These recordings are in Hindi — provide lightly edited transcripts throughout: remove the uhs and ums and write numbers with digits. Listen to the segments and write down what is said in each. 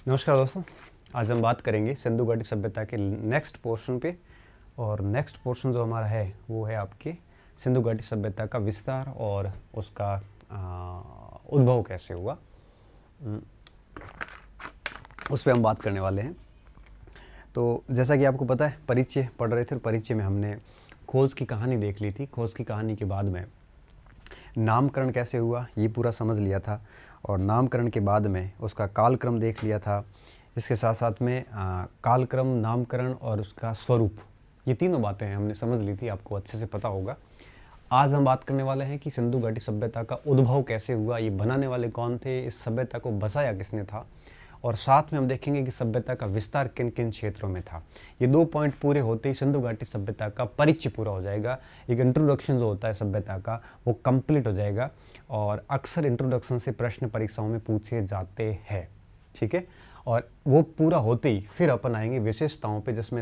नमस्कार दोस्तों। आज हम बात करेंगे सिंधु घाटी सभ्यता के नेक्स्ट पोर्शन पे। और नेक्स्ट पोर्शन जो हमारा है वो है आपके सिंधु घाटी सभ्यता का विस्तार और उसका उद्भव कैसे हुआ, उस पर हम बात करने वाले हैं। तो जैसा कि आपको पता है, परिचय पढ़ रहे थे और परिचय में हमने खोज की कहानी देख ली थी। खोज की कहानी के बाद में नामकरण कैसे हुआ ये पूरा समझ लिया था, और नामकरण के बाद में उसका कालक्रम देख लिया था। इसके साथ साथ में कालक्रम, नामकरण और उसका स्वरूप, ये तीनों बातें हमने समझ ली थी, आपको अच्छे से पता होगा। आज हम बात करने वाले हैं कि सिंधु घाटी सभ्यता का उद्भव कैसे हुआ, ये बनाने वाले कौन थे, इस सभ्यता को बसाया किसने था, और साथ में हम देखेंगे कि सभ्यता का विस्तार किन किन क्षेत्रों में था। ये 2 पॉइंट पूरे होते ही सिंधु घाटी सभ्यता का परिचय पूरा हो जाएगा। एक इंट्रोडक्शन जो होता है सभ्यता का वो कंप्लीट हो जाएगा, और अक्सर इंट्रोडक्शन से प्रश्न परीक्षाओं में पूछे जाते हैं, ठीक है। और वो पूरा होते ही फिर अपन आएंगे विशेषताओं पे, जिसमें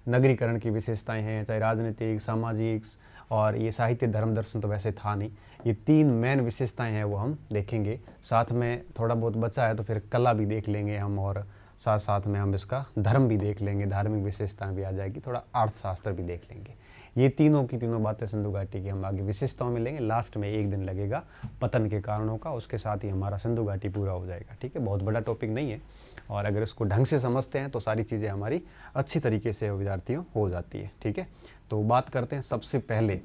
नगरीकरण की विशेषताएं हैं, चाहे राजनीतिक, सामाजिक और ये साहित्य, धर्म, दर्शन तो वैसे था नहीं। ये 3 मेन विशेषताएं हैं वो हम देखेंगे। साथ में थोड़ा बहुत बचा है तो फिर कला भी देख लेंगे हम, और साथ साथ में हम इसका धर्म भी देख लेंगे, धार्मिक विशेषताएं भी आ जाएगी, थोड़ा अर्थशास्त्र भी देख लेंगे। ये तीनों की तीनों बातें सिंधु घाटी की हम आगे विशेषताओं में लेंगे। लास्ट में 1 दिन लगेगा पतन के कारणों का, उसके साथ ही हमारा सिंधु घाटी पूरा हो जाएगा, ठीक है। बहुत बड़ा टॉपिक नहीं है, और अगर इसको ढंग से समझते हैं तो सारी चीज़ें हमारी अच्छी तरीके से विद्यार्थियों हो जाती है, ठीक है। तो बात करते हैं सबसे पहले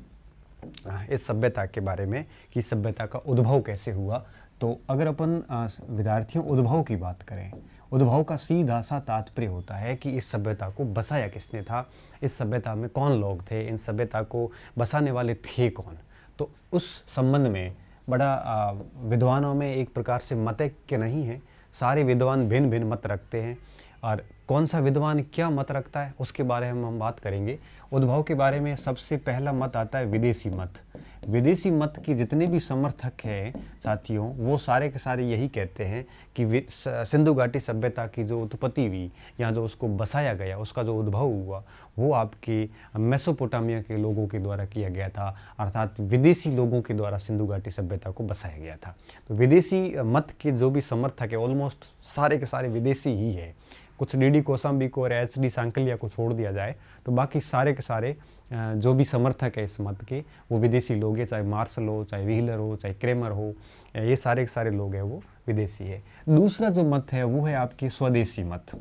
इस सभ्यता के बारे में कि सभ्यता का उद्भव कैसे हुआ। तो अगर अपन विद्यार्थियों उद्भव की बात करें, उद्भव का सीधा सा तात्पर्य होता है कि इस सभ्यता को बसाया किसने था, इस सभ्यता में कौन लोग थे, इन सभ्यता को बसाने वाले थे कौन। तो उस संबंध में बड़ा विद्वानों में एक प्रकार से मतैक्य नहीं है। सारे विद्वान भिन्न भिन्न मत रखते हैं, और कौन सा विद्वान क्या मत रखता है उसके बारे में हम बात करेंगे। उद्भव के बारे में सबसे पहला मत आता है विदेशी मत। विदेशी मत के जितने भी समर्थक हैं साथियों, वो सारे के सारे यही कहते हैं कि सिंधु घाटी सभ्यता की जो उत्पत्ति हुई या जो उसको बसाया गया, उसका जो उद्भव हुआ, वो आपके मेसोपोटामिया के लोगों के द्वारा किया गया था, अर्थात विदेशी लोगों के द्वारा सिंधु घाटी सभ्यता को बसाया गया था। तो विदेशी मत के जो भी समर्थक है ऑलमोस्ट सारे के सारे विदेशी ही है। कुछ डी कौशाम्बी को और एच डी सांकलिया को छोड़ दिया जाए तो बाकी सारे के सारे जो भी समर्थक है इस मत के वो विदेशी लोग हैं, चाहे मार्शल हो, चाहे व्हीलर हो, चाहे क्रेमर हो, ये सारे के सारे लोग हैं वो विदेशी है। दूसरा जो मत है वो है आपकी स्वदेशी मत।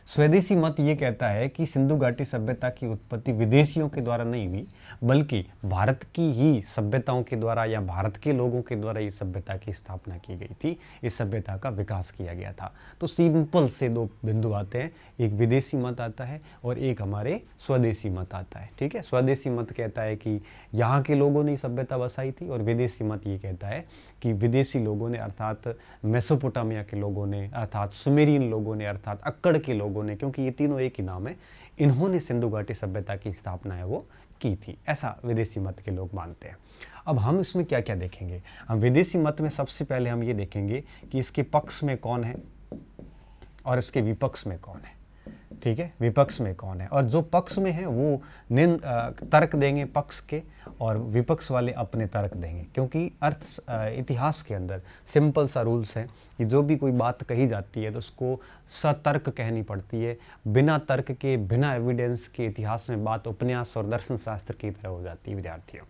स्वदेशी मत ये कहता है कि सिंधु घाटी सभ्यता की उत्पत्ति विदेशियों के द्वारा नहीं हुई, बल्कि भारत की ही सभ्यताओं के द्वारा या भारत के लोगों के द्वारा इस सभ्यता की स्थापना की गई थी, इस सभ्यता का विकास किया गया था। तो सिंपल से 2 बिंदु आते हैं, एक विदेशी मत आता है और एक हमारे स्वदेशी मत आता है, ठीक है। स्वदेशी मत कहता है कि यहाँ के लोगों ने सभ्यता बसाई थी, और विदेशी मत ये कहता है कि विदेशी लोगों ने, अर्थात मेसोपोटामिया के लोगों ने, अर्थात सुमेरियन लोगों ने, अर्थात अक्कड़ के लोगों ने, क्योंकि ये तीनों एक ही नाम है, इन्होंने सिंधु घाटी सभ्यता की स्थापना है वो की थी, ऐसा विदेशी मत के लोग मानते हैं। अब हम इसमें क्या क्या देखेंगे। हम विदेशी मत में सबसे पहले हम ये देखेंगे कि इसके पक्ष में कौन है और इसके विपक्ष में कौन है, ठीक है। विपक्ष में कौन है, और जो पक्ष में है वो तर्क देंगे पक्ष के, और विपक्ष वाले अपने तर्क देंगे, क्योंकि इतिहास के अंदर सिंपल सा रूल्स है कि जो भी कोई बात कही जाती है तो उसको सतर्क कहनी पड़ती है। बिना तर्क के, बिना एविडेंस के इतिहास में बात उपन्यास और दर्शन शास्त्र की तरह हो जाती है विद्यार्थियों।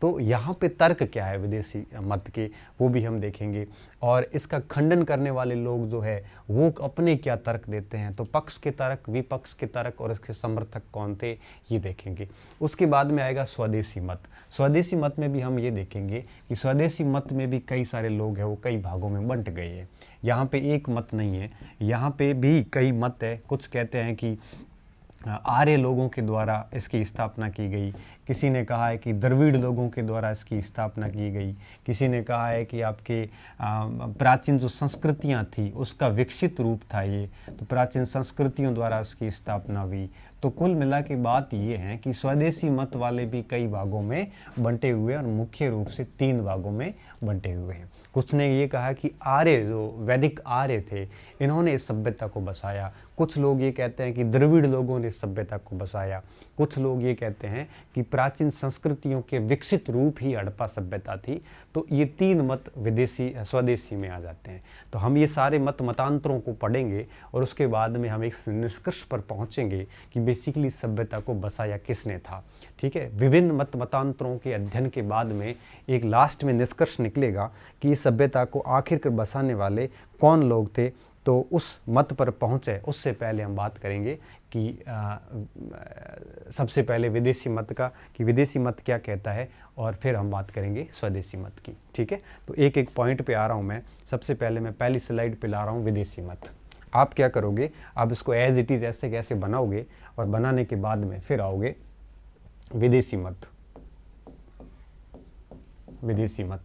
तो यहाँ पे तर्क क्या है विदेशी मत के, वो भी हम देखेंगे, और इसका खंडन करने वाले लोग जो है वो अपने क्या तर्क देते हैं। तो पक्ष के तर्क, विपक्ष के तर्क और इसके समर्थक कौन थे ये देखेंगे। उसके बाद में आएगा स्वदेशी मत। स्वदेशी मत में भी हम ये देखेंगे कि स्वदेशी मत में भी कई सारे लोग हैं, वो कई भागों में बंट गए हैं। यहाँ पे एक मत नहीं है, यहाँ पे भी कई मत है। कुछ कहते हैं कि आर्य लोगों के द्वारा इसकी स्थापना की गई, किसी ने कहा है कि द्रविड़ लोगों के द्वारा इसकी स्थापना की गई, किसी ने कहा है कि आपके प्राचीन जो संस्कृतियां थी उसका विकसित रूप था ये, तो प्राचीन संस्कृतियों द्वारा इसकी स्थापना हुई। तो कुल मिला के बात ये है कि स्वदेशी मत वाले भी कई भागों में बंटे हुए और मुख्य रूप से 3 भागों में बंटे हुए हैं। कुछ ने ये कहा कि आर्य, जो वैदिक आर्य थे, इन्होंने इस सभ्यता को बसाया। कुछ लोग ये कहते हैं कि द्रविड़ लोगों ने इस सभ्यता को बसाया। कुछ लोग ये कहते हैं कि प्राचीन संस्कृतियों के विकसित रूप ही हड़प्पा सभ्यता थी। तो ये 3 मत विदेशी स्वदेशी में आ जाते हैं। तो हम ये सारे मतांतरों को पढ़ेंगे और उसके बाद में हम एक निष्कर्ष पर पहुंचेंगे कि बेसिकली सभ्यता को बसाया किसने था। ठीक है, विभिन्न मतांतरों के अध्ययन के बाद में एक लास्ट में निष्कर्ष निकलेगा कि इस सभ्यता को आखिरकार बसाने वाले कौन लोग थे। तो उस मत पर पहुँचे उससे पहले हम बात करेंगे कि सबसे पहले विदेशी मत का, कि विदेशी मत क्या कहता है, और फिर हम बात करेंगे स्वदेशी मत की। ठीक है, तो एक एक पॉइंट पे आ रहा हूँ मैं। सबसे पहले मैं पहली स्लाइड पे ला रहा हूँ विदेशी मत। आप क्या करोगे, आप इसको एज इट इज़ ऐसे कैसे बनाओगे और बनाने के बाद में फिर आओगे विदेशी मत। विदेशी मत,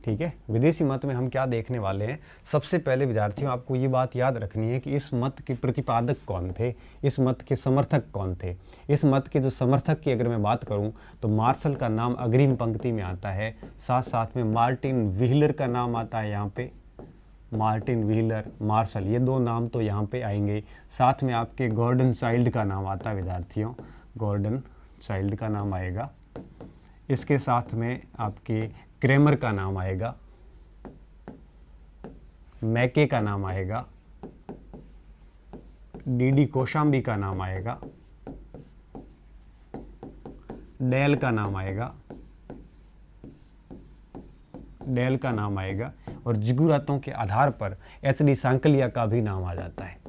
ठीक है। विदेशी मत में हम क्या देखने वाले हैं, सबसे पहले विद्यार्थियों आपको ये बात याद रखनी है कि इस मत के प्रतिपादक कौन थे, इस मत के समर्थक कौन थे। इस मत के जो समर्थक की अगर मैं बात करूं तो मार्शल का नाम अग्रिम पंक्ति में आता है, साथ साथ में मार्टिन व्हीलर का नाम आता है यहाँ पे, मार्टिन व्हीलर, मार्शल, ये 2 नाम तो यहाँ पे आएंगे। साथ में आपके गॉर्डन चाइल्ड का नाम आता है विद्यार्थियों, गॉर्डन चाइल्ड का नाम आएगा। इसके साथ में आपके क्रेमर का नाम आएगा, मैके का नाम आएगा, डीडी कोशाम्बी का नाम आएगा, डेल का नाम आएगा, डेल का नाम आएगा, और जिगुरातों के आधार पर एचडी सांकलिया का भी नाम आ जाता है।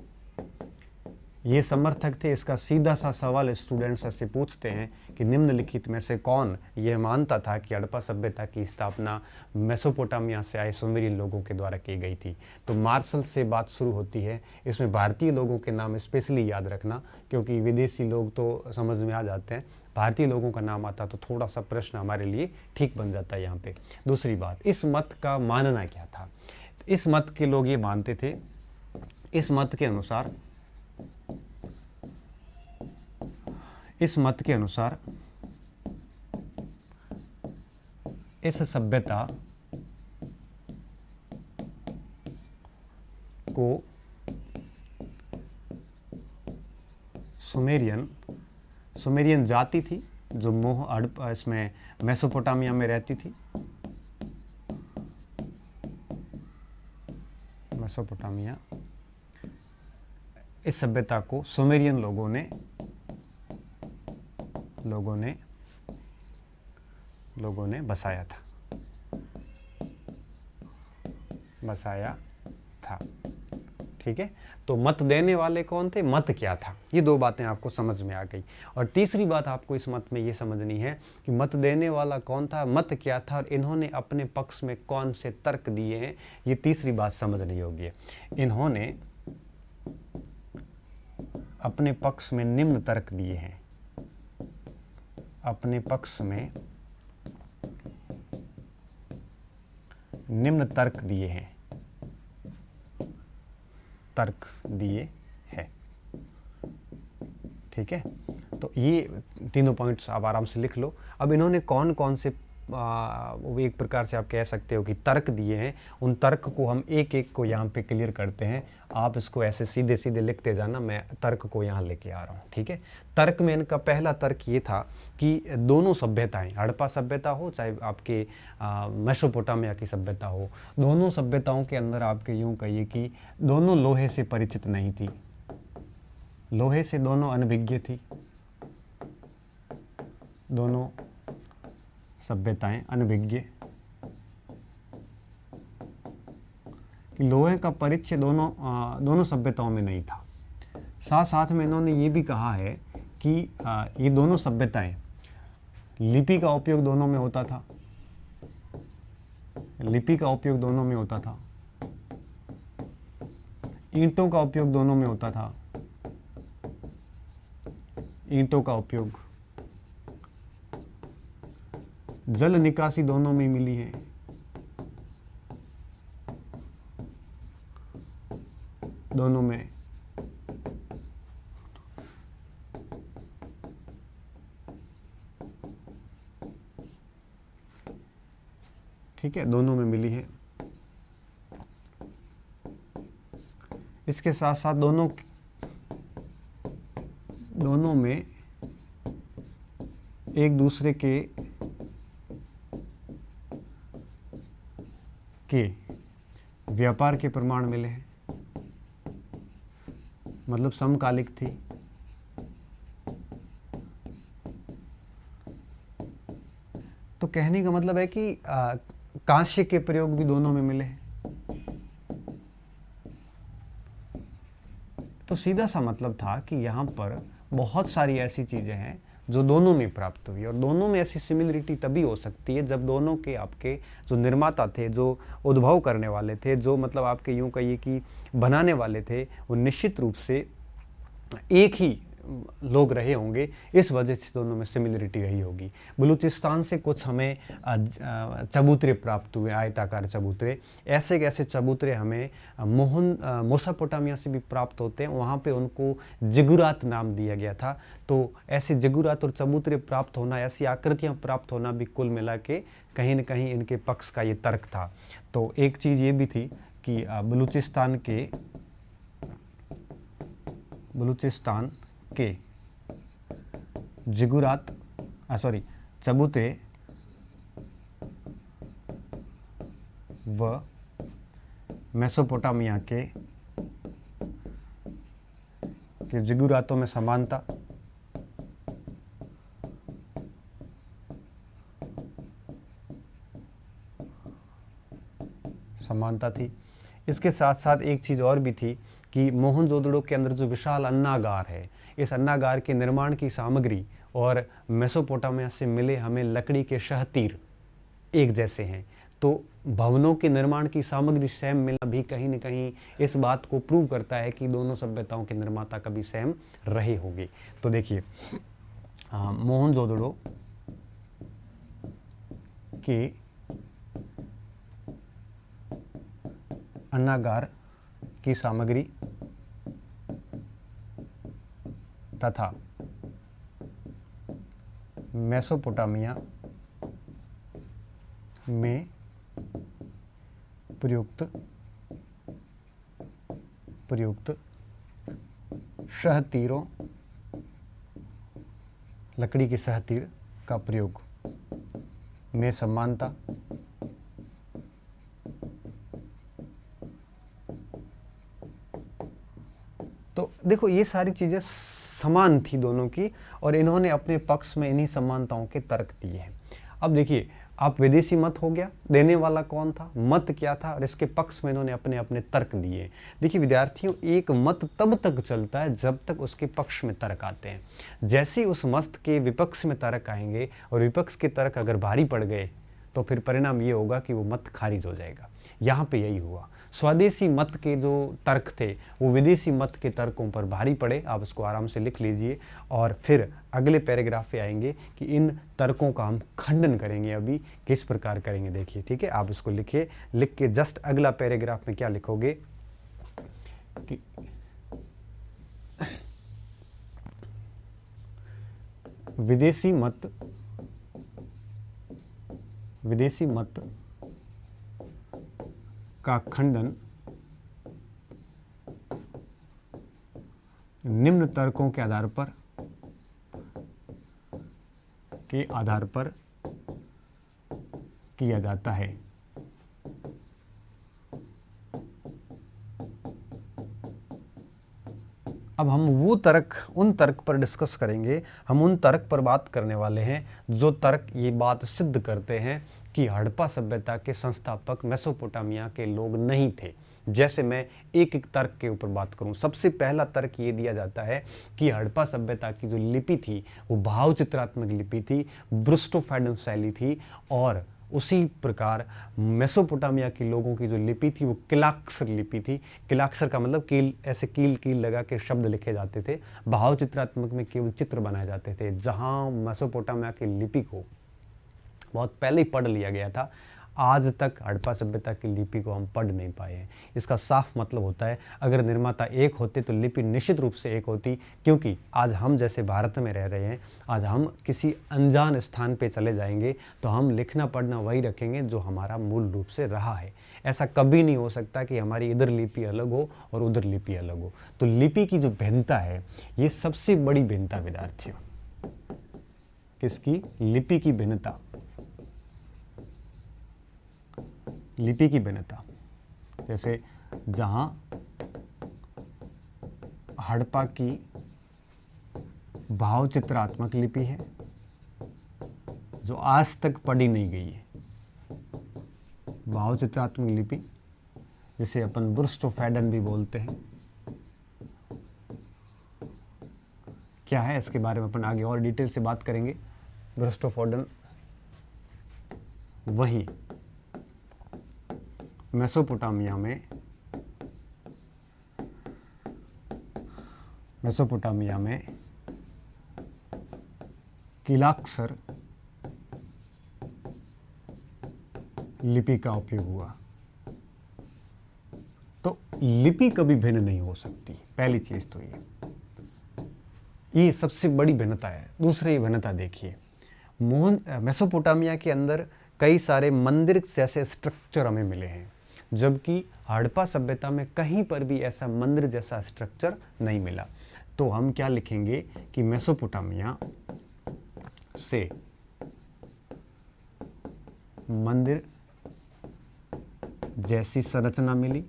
ये समर्थक थे। इसका सीधा सा सवाल स्टूडेंट्स ऐसे पूछते हैं कि निम्नलिखित में से कौन ये मानता था कि हड़प्पा सभ्यता की स्थापना मेसोपोटामिया से आए सुमेरियन लोगों के द्वारा की गई थी। तो मार्शल से बात शुरू होती है। इसमें भारतीय लोगों के नाम स्पेशली याद रखना, क्योंकि विदेशी लोग तो समझ में आ जाते हैं, भारतीय लोगों का नाम आता तो थोड़ा सा प्रश्न हमारे लिए ठीक बन जाता है यहाँ पे। दूसरी बात, इस मत का मानना क्या था। इस मत के लोग ये मानते थे, इस मत के अनुसार इस सभ्यता को सुमेरियन जाति थी जो इसमें मेसोपोटामिया में रहती थी। मेसोपोटामिया, इस सभ्यता को सुमेरियन लोगों ने बसाया था। ठीक है, तो मत देने वाले कौन थे, मत क्या था, ये 2 बातें आपको समझ में आ गई। और तीसरी बात आपको इस मत में ये समझनी है कि मत देने वाला कौन था, मत क्या था, और इन्होंने अपने पक्ष में कौन से तर्क दिए हैं, ये तीसरी बात समझने योग्य है। इन्होंने अपने पक्ष में निम्न तर्क दिए हैं, अपने पक्ष में निम्न तर्क दिए हैं, ठीक है। तो ये तीनों पॉइंट्स आप आराम से लिख लो। अब इन्होंने कौन कौन से वो एक प्रकार से आप कह सकते हो कि तर्क दिए हैं, उन तर्क को हम एक एक को यहाँ पे क्लियर करते हैं। आप इसको ऐसे सीधे सीधे लिखते जाना, मैं तर्क को यहाँ लेके आ रहा हूँ। ठीक है, तर्क में इनका पहला तर्क ये था कि दोनों सभ्यताएं, हड़प्पा सभ्यता हो चाहे आपके मेसोपोटामिया की सभ्यता हो, दोनों सभ्यताओं के अंदर आपके यूँ कहिए कि दोनों लोहे से परिचित नहीं थी, लोहे से दोनों अनभिज्ञ थी, दोनों सभ्यताएं अनभिज्ञ। लोहे का परिचय दोनों सभ्यताओं में नहीं था। साथ साथ में इन्होंने ये भी कहा है कि ये दोनों सभ्यताएं, लिपि का उपयोग दोनों में होता था, लिपि का उपयोग दोनों में होता था, ईंटों का उपयोग दोनों में होता था, ईंटों का उपयोग, जल निकासी दोनों में मिली है, दोनों में, ठीक है, दोनों में मिली है। इसके साथ साथ दोनों में एक दूसरे के व्यापार के प्रमाण मिले हैं, मतलब समकालिक थी। तो कहने का मतलब है कि कांस्य के प्रयोग भी दोनों में मिले हैं। तो सीधा सा मतलब था कि यहाँ पर बहुत सारी ऐसी चीज़ें हैं जो दोनों में प्राप्त हुई, और दोनों में ऐसी सिमिलरिटी तभी हो सकती है जब दोनों के आपके जो निर्माता थे, जो उद्भव करने वाले थे, जो मतलब आपके यूं कहिए कि बनाने वाले थे, वो निश्चित रूप से एक ही लोग रहे होंगे। इस वजह से दोनों में सिमिलरिटी रही होगी। बलूचिस्तान से कुछ हमें चबूतरे प्राप्त हुए, आयताकार चबूतरे। ऐसे कैसे चबूतरे हमें मेसोपोटामिया से भी प्राप्त होते हैं, वहाँ पे उनको जिगुरात नाम दिया गया था। तो ऐसे जिगुरात और चबूतरे प्राप्त होना, ऐसी आकृतियाँ प्राप्त होना भी कुल मिला के कहीं न कहीं इनके पक्ष का ये तर्क था। तो एक चीज़ ये भी थी कि बलूचिस्तान के जिगुरात चबूतरे व मेसोपोटामिया के जिगुरातों में समानता थी। इसके साथ साथ एक चीज़ और भी थी कि मोहनजोदड़ो के अंदर जो विशाल अन्नागार है, इस अन्नागार के निर्माण की सामग्री और मेसोपोटामिया से मिले हमें लकड़ी के शहतीर एक जैसे हैं। तो भवनों के निर्माण की सामग्री सेम मिलना भी कहीं न कहीं इस बात को प्रूव करता है कि दोनों सभ्यताओं के निर्माता कभी सेम रहे होंगे। तो देखिए, मोहनजोदड़ो के अन्नागार की सामग्री तथा मेसोपोटामिया में प्रयुक्त शहतीरों, लकड़ी के शहतीर का प्रयोग में समानता तो देखो, ये सारी चीज़ें समान थी दोनों की, और इन्होंने अपने पक्ष में इन्हीं समानताओं के तर्क दिए हैं। अब देखिए, आप विदेशी मत हो गया, देने वाला कौन था, मत क्या था, और इसके पक्ष में इन्होंने अपने अपने तर्क दिए। देखिए विद्यार्थियों, एक मत तब तक चलता है जब तक उसके पक्ष में तर्क आते हैं। जैसे ही उस मत के विपक्ष में तर्क आएंगे और विपक्ष के तर्क अगर भारी पड़ गए तो फिर परिणाम ये होगा कि वो मत खारिज हो जाएगा। यहाँ पे यही हुआ। स्वदेशी मत के जो तर्क थे वो विदेशी मत के तर्कों पर भारी पड़े। आप इसको आराम से लिख लीजिए, और फिर अगले पैराग्राफ पे आएंगे कि इन तर्कों का हम खंडन करेंगे। अभी किस प्रकार करेंगे देखिए, ठीक है। आप इसको लिखिए, लिख के जस्ट अगला पैराग्राफ में क्या लिखोगे कि विदेशी मत का खंडन निम्न तर्कों के आधार पर किया जाता है। अब हम उन तर्क पर डिस्कस करेंगे। हम उन तर्क पर बात करने वाले हैं जो तर्क ये बात सिद्ध करते हैं कि हड़प्पा सभ्यता के संस्थापक मेसोपोटामिया के लोग नहीं थे। जैसे मैं एक एक तर्क के ऊपर बात करूं, सबसे पहला तर्क ये दिया जाता है कि हड़प्पा सभ्यता की जो लिपि थी वो भाव चित्रात्मक लिपि थी, ब्रुस्टोफैडन शैली थी, और उसी प्रकार मेसोपोटामिया के लोगों की जो लिपि थी वो किलाक्षर लिपि थी। किलाक्षर का मतलब कील, ऐसे कील लगा के शब्द लिखे जाते थे। भाव चित्रात्मक में केवल चित्र बनाए जाते थे। जहाँ मेसोपोटामिया की लिपि को बहुत पहले ही पढ़ लिया गया था, आज तक हड़प्पा सभ्यता की लिपि को हम पढ़ नहीं पाए हैं। इसका साफ मतलब होता है अगर निर्माता एक होते तो लिपि निश्चित रूप से एक होती, क्योंकि आज हम जैसे भारत में रह रहे हैं, आज हम किसी अनजान स्थान पे चले जाएंगे तो हम लिखना पढ़ना वही रखेंगे जो हमारा मूल रूप से रहा है। ऐसा कभी नहीं हो सकता कि हमारी इधर लिपि अलग हो और उधर लिपि अलग हो। तो लिपि की जो भिन्नता है ये सबसे बड़ी भिन्नता विद्यार्थियों, किसकी? लिपि की भिन्नता। लिपि की भिन्नता, जैसे जहां हड़प्पा की भावचित्रात्मक लिपि है जो आज तक पढ़ी नहीं गई है। भावचित्रात्मक लिपि जिसे अपन बुर्स्टोफैडन भी बोलते हैं, क्या है इसके बारे में अपन आगे और डिटेल से बात करेंगे। बुर्स्टोफैडन वहीं मेसोपोटामिया में किलाक्सर लिपि का उपयोग हुआ। तो लिपि कभी भिन्न नहीं हो सकती, पहली चीज तो ये सबसे बड़ी भिन्नता है। दूसरी भिन्नता देखिए, मेसोपोटामिया के अंदर कई सारे मंदिर जैसे स्ट्रक्चर हमें मिले हैं, जबकि हड़प्पा सभ्यता में कहीं पर भी ऐसा मंदिर जैसा स्ट्रक्चर नहीं मिला। तो हम क्या लिखेंगे कि मेसोपोटामिया से मंदिर जैसी संरचना मिली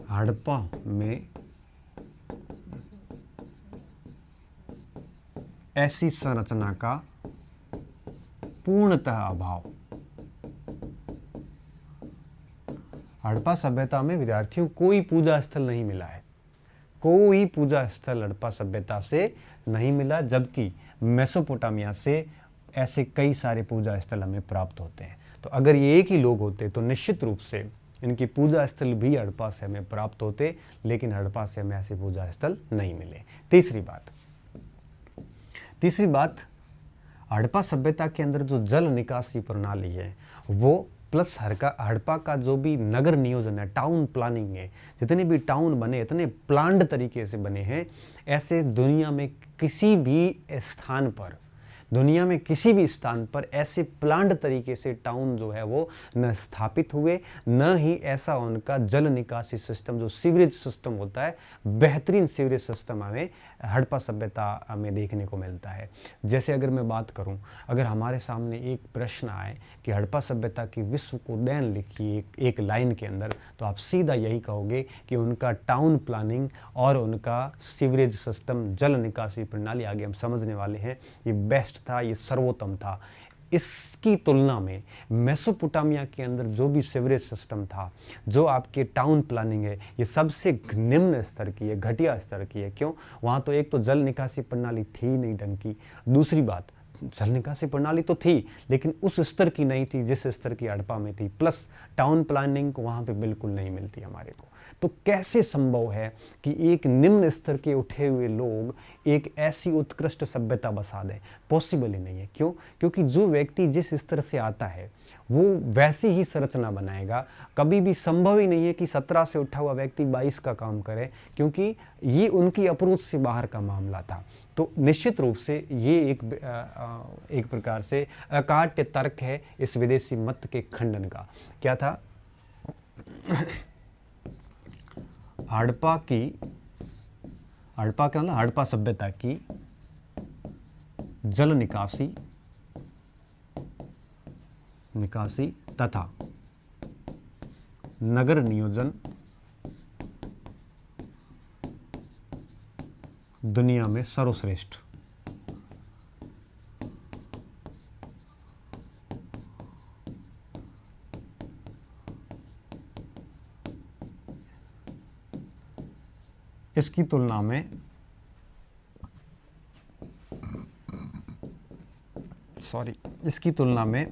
हड़प्पा में ऐसी संरचना का पूर्णतः अभाव। हड़प्पा सभ्यता में विद्यार्थियों कोई पूजा स्थल नहीं मिला है, कोई पूजा स्थल हड़प्पा सभ्यता से नहीं मिला, जबकि मेसोपोटामिया से ऐसे कई सारे पूजा स्थल हमें प्राप्त होते हैं। तो अगर ये एक ही लोग होते तो निश्चित रूप से इनकी पूजा स्थल भी हड़प्पा से हमें प्राप्त होते, लेकिन हड़प्पा से हमें ऐसे पूजा स्थल नहीं मिले। तीसरी बात, हड़प्पा सभ्यता के अंदर जो जल निकासी प्रणाली है वो प्लस हड़प्पा का जो भी नगर नियोजन है, टाउन प्लानिंग है, जितने भी टाउन बने इतने प्लान्ड तरीके से बने हैं, ऐसे दुनिया में किसी भी स्थान पर ऐसे प्लान्ड तरीके से टाउन जो है वो न स्थापित हुए, न ही ऐसा उनका जल निकासी सिस्टम जो सीवरेज सिस्टम होता है, बेहतरीन सीवरेज सिस्टम हमें हड़प्पा सभ्यता में देखने को मिलता है। जैसे अगर मैं बात करूं, अगर हमारे सामने एक प्रश्न आए कि हड़प्पा सभ्यता की विश्व को उदयन लिखिए एक लाइन के अंदर, तो आप सीधा यही कहोगे कि उनका टाउन प्लानिंग और उनका सीवरेज सिस्टम, जल निकासी प्रणाली, आगे हम समझने वाले हैं, ये बेस्ट था, ये सर्वोत्तम था। इसकी तुलना में मेसोपोटामिया के अंदर जो भी सीवरेज सिस्टम था, जो आपके टाउन प्लानिंग है, ये सबसे निम्न स्तर की है, घटिया स्तर की है। क्यों? वहाँ तो एक तो जल निकासी प्रणाली थी नहीं ढंग की, दूसरी बात जल निकासी प्रणाली तो थी लेकिन उस स्तर की नहीं थी जिस स्तर की हड़प्पा में थी, प्लस टाउन प्लानिंग को वहाँ पे बिल्कुल नहीं मिलती हमारे को। तो कैसे संभव है कि एक निम्न स्तर के उठे हुए लोग एक ऐसी उत्कृष्ट सभ्यता बसा दें? पॉसिबल ही नहीं है। क्यों? क्योंकि जो व्यक्ति जिस स्तर से आता है वो वैसी ही संरचना बनाएगा। कभी भी संभव ही नहीं है कि 17 से उठा हुआ व्यक्ति 22 का काम करे, क्योंकि ये उनकी अप्रोच से बाहर का मामला था। तो निश्चित रूप से ये एक प्रकार से अकाट्य तर्क है इस विदेशी मत के खंडन का। क्या था? हड़प्पा का मतलब हड़प्पा सभ्यता की जल निकासी तथा नगर नियोजन दुनिया में सर्वश्रेष्ठ। इसकी तुलना में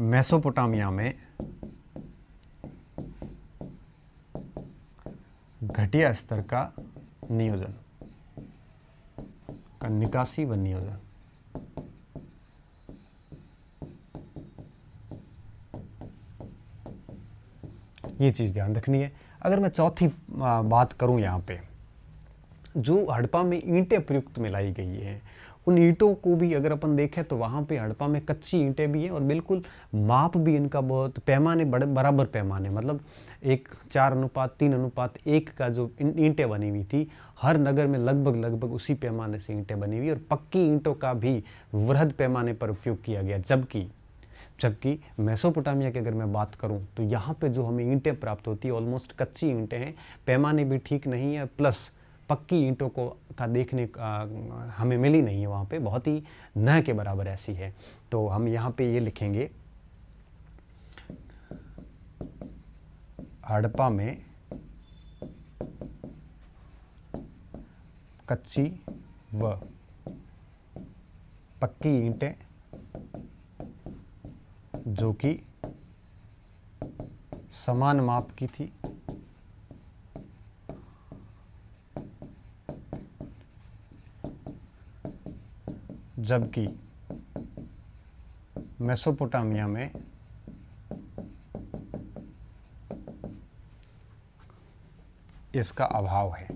मेसोपोटामिया में घटिया स्तर का नियोजन, का निकासी व नियोजन। ये चीज़ ध्यान रखनी है। अगर मैं चौथी बात करूं, यहाँ पे जो हड़प्पा में ईंटें प्रयुक्त मिलाई गई हैं, उन ईंटों को भी अगर अपन देखें तो वहाँ पे हड़प्पा में कच्ची ईंटें भी हैं और बिल्कुल माप भी इनका बहुत पैमाने बड़े बराबर पैमाने, मतलब 4:3:1 का जो ईंटें बनी हुई थी, हर नगर में लगभग लगभग उसी पैमाने से ईंटें बनी हुई और पक्की ईंटों का भी वृहद पैमाने पर उपयोग किया गया। जबकि मेसोपोटामिया की अगर मैं बात करूं तो यहाँ पे जो हमें ईंटें प्राप्त होती है ऑलमोस्ट कच्ची ईंटें हैं, पैमाने भी ठीक नहीं है, प्लस पक्की ईंटों को का देखने का हमें मिली नहीं है, वहाँ पे बहुत ही न के बराबर ऐसी है। तो हम यहाँ पे ये लिखेंगे, हड़प्पा में कच्ची व पक्की ईंटें जो कि समान माप की थी, जबकि मेसोपोटामिया में इसका अभाव है।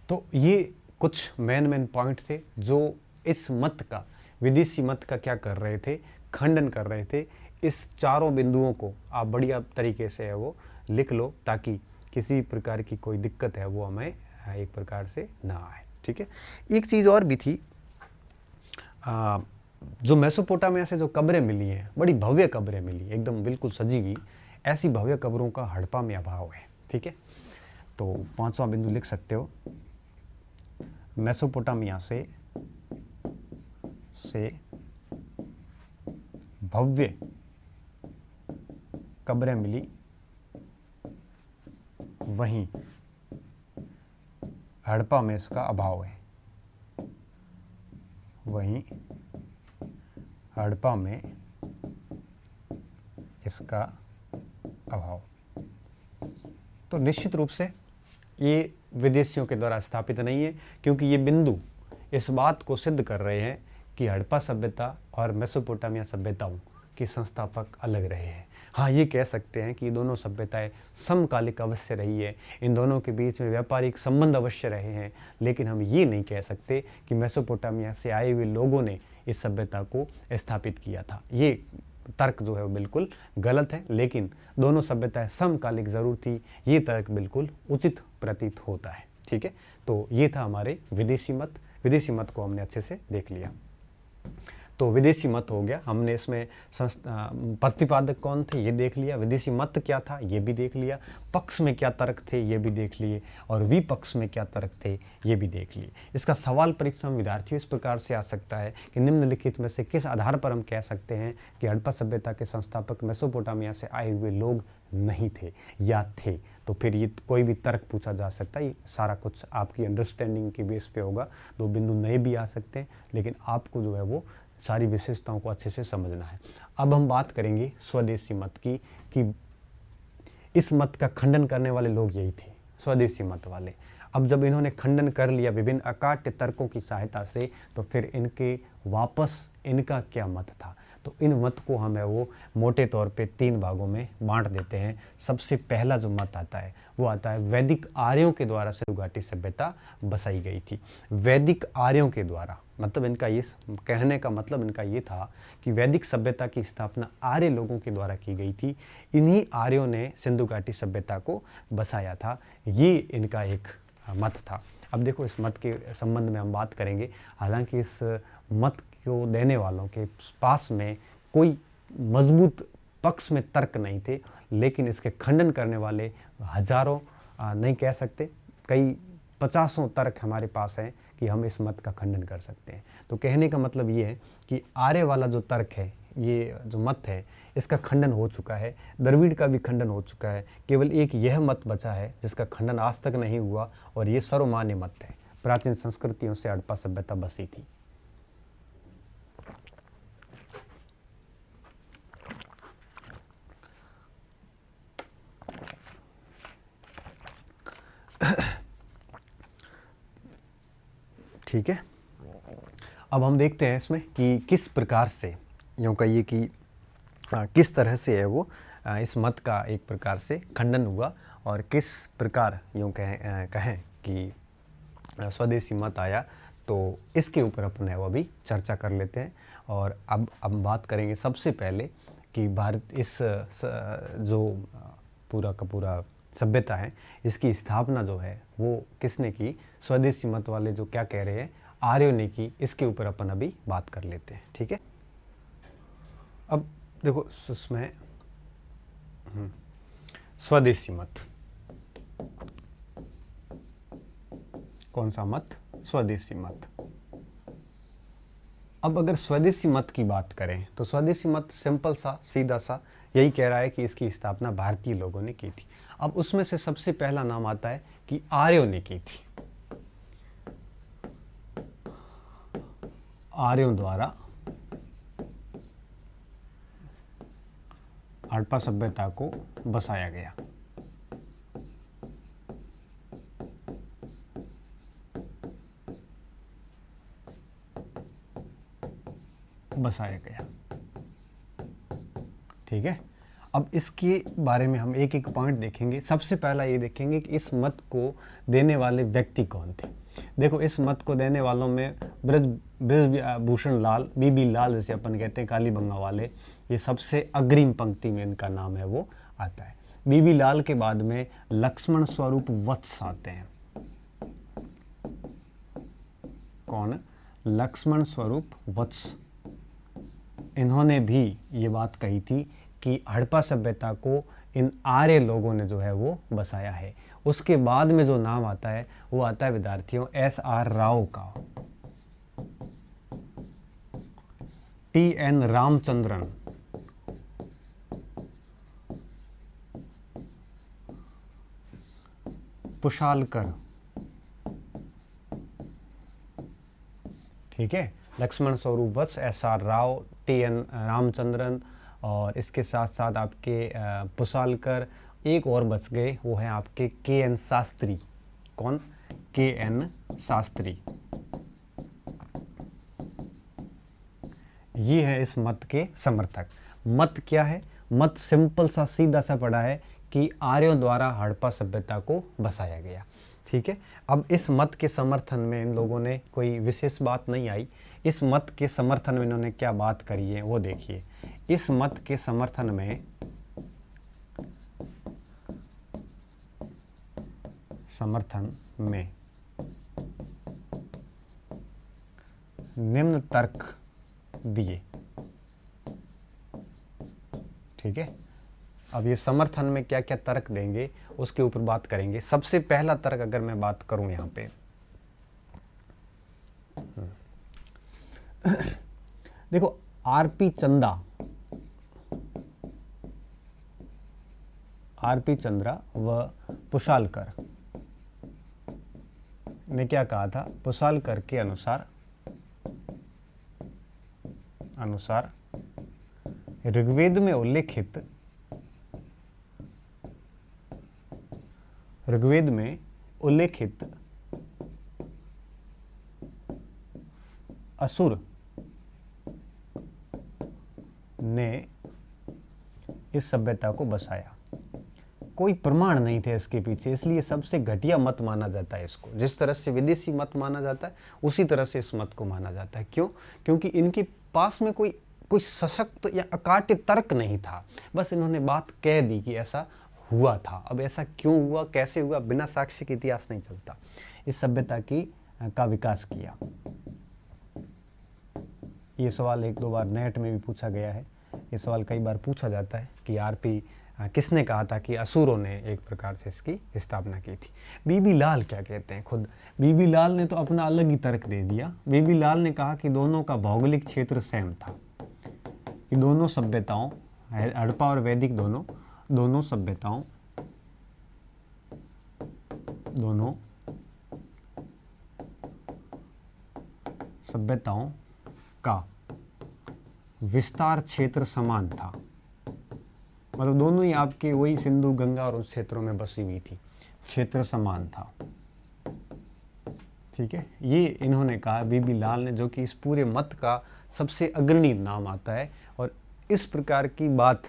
तो ये कुछ मेन पॉइंट थे जो इस मत का, विदेशी मत का क्या कर रहे थे, खंडन कर रहे थे। इस चारों बिंदुओं को आप बढ़िया तरीके से है वो लिख लो, ताकि किसी भी प्रकार की कोई दिक्कत है वो हमें एक प्रकार से ना आए। ठीक है। एक चीज़ और भी थी, जो मेसोपोटामिया से जो कब्रें मिली हैं, बड़ी भव्य कब्रें मिली, एकदम बिल्कुल सजी हुई, ऐसी भव्य कब्रों का हड़प्पा में अभाव है। ठीक है। तो 5वां बिंदु लिख सकते हो, मेसोपोटामिया से भव्य कब्रें मिली, वहीं हड़प्पा में इसका अभाव है। वहीं हड़प्पा में इसका अभाव। तो निश्चित रूप से ये विदेशियों के द्वारा स्थापित नहीं है, क्योंकि ये बिंदु इस बात को सिद्ध कर रहे हैं कि हड़प्पा सभ्यता और मेसोपोटामिया सभ्यताओं के संस्थापक अलग रहे हैं। हाँ, ये कह सकते हैं कि ये दोनों सभ्यताएं समकालिक अवश्य रही है, इन दोनों के बीच में व्यापारिक संबंध अवश्य रहे हैं, लेकिन हम ये नहीं कह सकते कि मेसोपोटामिया से आए हुए लोगों ने इस सभ्यता को स्थापित किया था। ये तर्क जो है वो बिल्कुल गलत है, लेकिन दोनों सभ्यताएं समकालिक जरूर थी, ये तर्क बिल्कुल उचित प्रतीत होता है। ठीक है। तो ये था हमारे विदेशी मत। विदेशी मत को हमने अच्छे से देख लिया। तो विदेशी मत हो गया, हमने इसमें प्रतिपादक कौन थे ये देख लिया, विदेशी मत क्या था ये भी देख लिया, पक्ष में क्या तर्क थे ये भी देख लिए, और विपक्ष में क्या तर्क थे ये भी देख लिए। इसका सवाल परीक्षा में विद्यार्थियों इस प्रकार से आ सकता है कि निम्नलिखित में से किस आधार पर हम कह सकते हैं कि हड़प्पा सभ्यता के संस्थापक मेसोपोटामिया से आए हुए लोग नहीं थे या थे। तो फिर ये कोई भी तर्क पूछा जा सकता है, ये सारा कुछ आपकी अंडरस्टैंडिंग के बेस पे होगा। 2 बिंदु नए भी आ सकते हैं, लेकिन आपको जो है वो सारी विशेषताओं को अच्छे से समझना है। अब हम बात करेंगे स्वदेशी मत की, कि इस मत का खंडन करने वाले लोग यही थे, स्वदेशी मत वाले। अब जब इन्होंने खंडन कर लिया विभिन्न अकाट्य तर्कों की सहायता से, तो फिर इनके वापस इनका क्या मत था। तो इन मत को हम है वो मोटे तौर पे 3 भागों में बांट देते हैं। सबसे पहला जो मत आता है वो आता है वैदिक आर्यों के द्वारा सिंधु घाटी सभ्यता बसाई गई थी। वैदिक आर्यों के द्वारा, मतलब इनका ये कहने का मतलब इनका ये था कि वैदिक सभ्यता की स्थापना आर्य लोगों के द्वारा की गई थी। इन्हीं आर्यों ने सिंधु घाटी सभ्यता को बसाया था, ये इनका एक मत था। अब देखो, इस मत के संबंध में हम बात करेंगे। हालांकि इस मत को देने वालों के पास में कोई मजबूत पक्ष में तर्क नहीं थे, लेकिन इसके खंडन करने वाले हजारों नहीं कह सकते, कई 50 तर्क हमारे पास हैं कि हम इस मत का खंडन कर सकते हैं। तो कहने का मतलब ये है कि आर्य वाला जो तर्क है, ये जो मत है, इसका खंडन हो चुका है। द्रविड़ का भी खंडन हो चुका है। केवल एक यह मत बचा है जिसका खंडन आज तक नहीं हुआ, और ये सर्वमान्य मत है। प्राचीन संस्कृतियों से हड़प्पा सभ्यता बसी थी। ठीक है, अब हम देखते हैं इसमें कि किस प्रकार से, यूँ कहिए कि किस तरह से है वो इस मत का एक प्रकार से खंडन हुआ और किस प्रकार यूँ कहें कि स्वदेशी मत आया। तो इसके ऊपर अपन है वो अभी चर्चा कर लेते हैं। और अब बात करेंगे सबसे पहले कि भारत इस जो पूरा का पूरा सभ्यता है, इसकी स्थापना जो है वो किसने की, स्वदेशी मत वाले जो क्या कह रहे हैं आर्यों ने की, इसके ऊपर अपन अभी बात कर लेते हैं। ठीक है, अब देखो इसमें स्वदेशी मत, कौन सा मत, स्वदेशी मत। अब अगर स्वदेशी मत की बात करें तो स्वदेशी मत सिंपल सा सीधा सा यही कह रहा है कि इसकी स्थापना भारतीय लोगों ने की थी। अब उसमें से सबसे पहला नाम आता है कि आर्यों ने की थी, आर्यों द्वारा हड़प्पा सभ्यता को बसाया गया। बसाया गया, ठीक है। अब इसके बारे में हम एक एक पॉइंट देखेंगे। सबसे पहला ये देखेंगे कि इस मत को देने वाले व्यक्ति कौन थे। देखो इस मत को देने वालों में ब्रजभूषण लाल, बीबी लाल जैसे अपन कहते हैं, काली बंगा वाले, ये सबसे अग्रिम पंक्ति में इनका नाम है वो आता है। बीबी लाल के बाद में लक्ष्मण स्वरूप वत्स आते हैं। कौन? लक्ष्मण स्वरूप वत्स। इन्होंने भी ये बात कही थी कि हड़प्पा सभ्यता को इन आर्य लोगों ने जो है वो बसाया है। उसके बाद में जो नाम आता है वो आता है विद्यार्थियों SR राव का, TN रामचंद्रन, पुशालकर, ठीक है। लक्ष्मण स्वरूप वत्स, SR राव, TN रामचंद्रन और इसके साथ साथ आपके पुशालकर, एक और बच गए वो है आपके KN शास्त्री। कौन? KN शास्त्री। ये है इस मत के समर्थक। मत क्या है? मत सिंपल सा सीधा सा पड़ा है कि आर्यों द्वारा हड़प्पा सभ्यता को बसाया गया, ठीक है। अब इस मत के समर्थन में इन लोगों ने कोई विशेष बात नहीं आई। इस मत के समर्थन में इन्होंने क्या बात करी है वो देखिए। इस मत के समर्थन में निम्न तर्क दिए, ठीक है। अब ये समर्थन में क्या क्या तर्क देंगे उसके ऊपर बात करेंगे। सबसे पहला तर्क अगर मैं बात करूं यहां पे, देखो आरपी चंद्रा व पुशालकर ने क्या कहा था। पुशालकर के अनुसार ऋग्वेद में उल्लेखित असुर ने इस सभ्यता को बसाया। कोई प्रमाण नहीं थे इसके पीछे, इसलिए सबसे घटिया मत माना जाता है इसको। जिस तरह से विदेशी मत माना जाता है उसी तरह से इस मत को माना जाता है। क्यों? क्योंकि इनके पास में कोई सशक्त या अकाट्य तर्क नहीं था। बस इन्होंने बात कह दी कि ऐसा हुआ था। अब ऐसा क्यों हुआ, कैसे हुआ, बिना साक्ष्य के इतिहास नहीं चलता। इस सभ्यता का विकास किया। ये सवाल एक दो बार नेट में भी पूछा गया है। ये सवाल कई बार पूछा जाता है कि आरपी किसने कहा था कि असुरों ने एक प्रकार से इसकी स्थापना की थी। बीबी लाल क्या कहते हैं? खुद बीबी लाल ने तो अपना अलग ही तर्क दे दिया। बीबी लाल ने कहा कि दोनों का भौगोलिक क्षेत्र सेम था, कि दोनों सभ्यताओं, हड़प्पा और वैदिक दोनों सभ्यताओं का विस्तार क्षेत्र समान था। मतलब दोनों ही आपके वही सिंधु गंगा और उस क्षेत्रों में बसी हुई थी, क्षेत्र समान था, ठीक है, ये इन्होंने कहा बीबी लाल ने, जो कि इस पूरे मत का सबसे अग्रणी नाम आता है। और इस प्रकार की बात,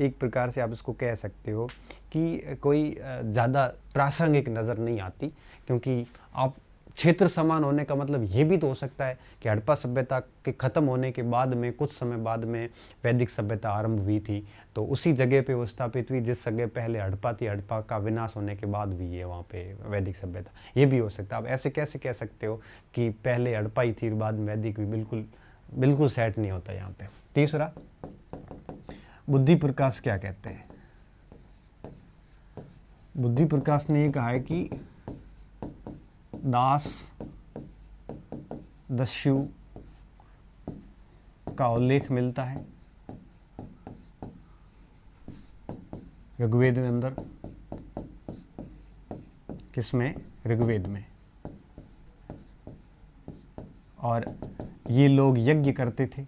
एक प्रकार से आप इसको कह सकते हो कि कोई ज़्यादा प्रासंगिक नज़र नहीं आती, क्योंकि आप क्षेत्र समान होने का मतलब ये भी तो हो सकता है कि हड़प्पा सभ्यता के ख़त्म होने के बाद में कुछ समय बाद में वैदिक सभ्यता आरंभ हुई थी, तो उसी जगह पे वो स्थापित हुई जिस जगह पहले हड़प्पा थी, हड़प्पा का विनाश होने के बाद भी है वहाँ पे वैदिक सभ्यता, ये भी हो सकता है। आप ऐसे कैसे कह सकते हो कि पहले हड़प्पा ही थी बाद में वैदिक हुई, बिल्कुल बिल्कुल सेट नहीं होता यहाँ पे। तीसरा, बुद्धि प्रकाश क्या कहते हैं? बुद्धि प्रकाश ने ये कहा है कि दास दस्यु का उल्लेख मिलता है ऋग्वेद के अंदर। किसमें? ऋग्वेद में। और ये लोग यज्ञ करते थे,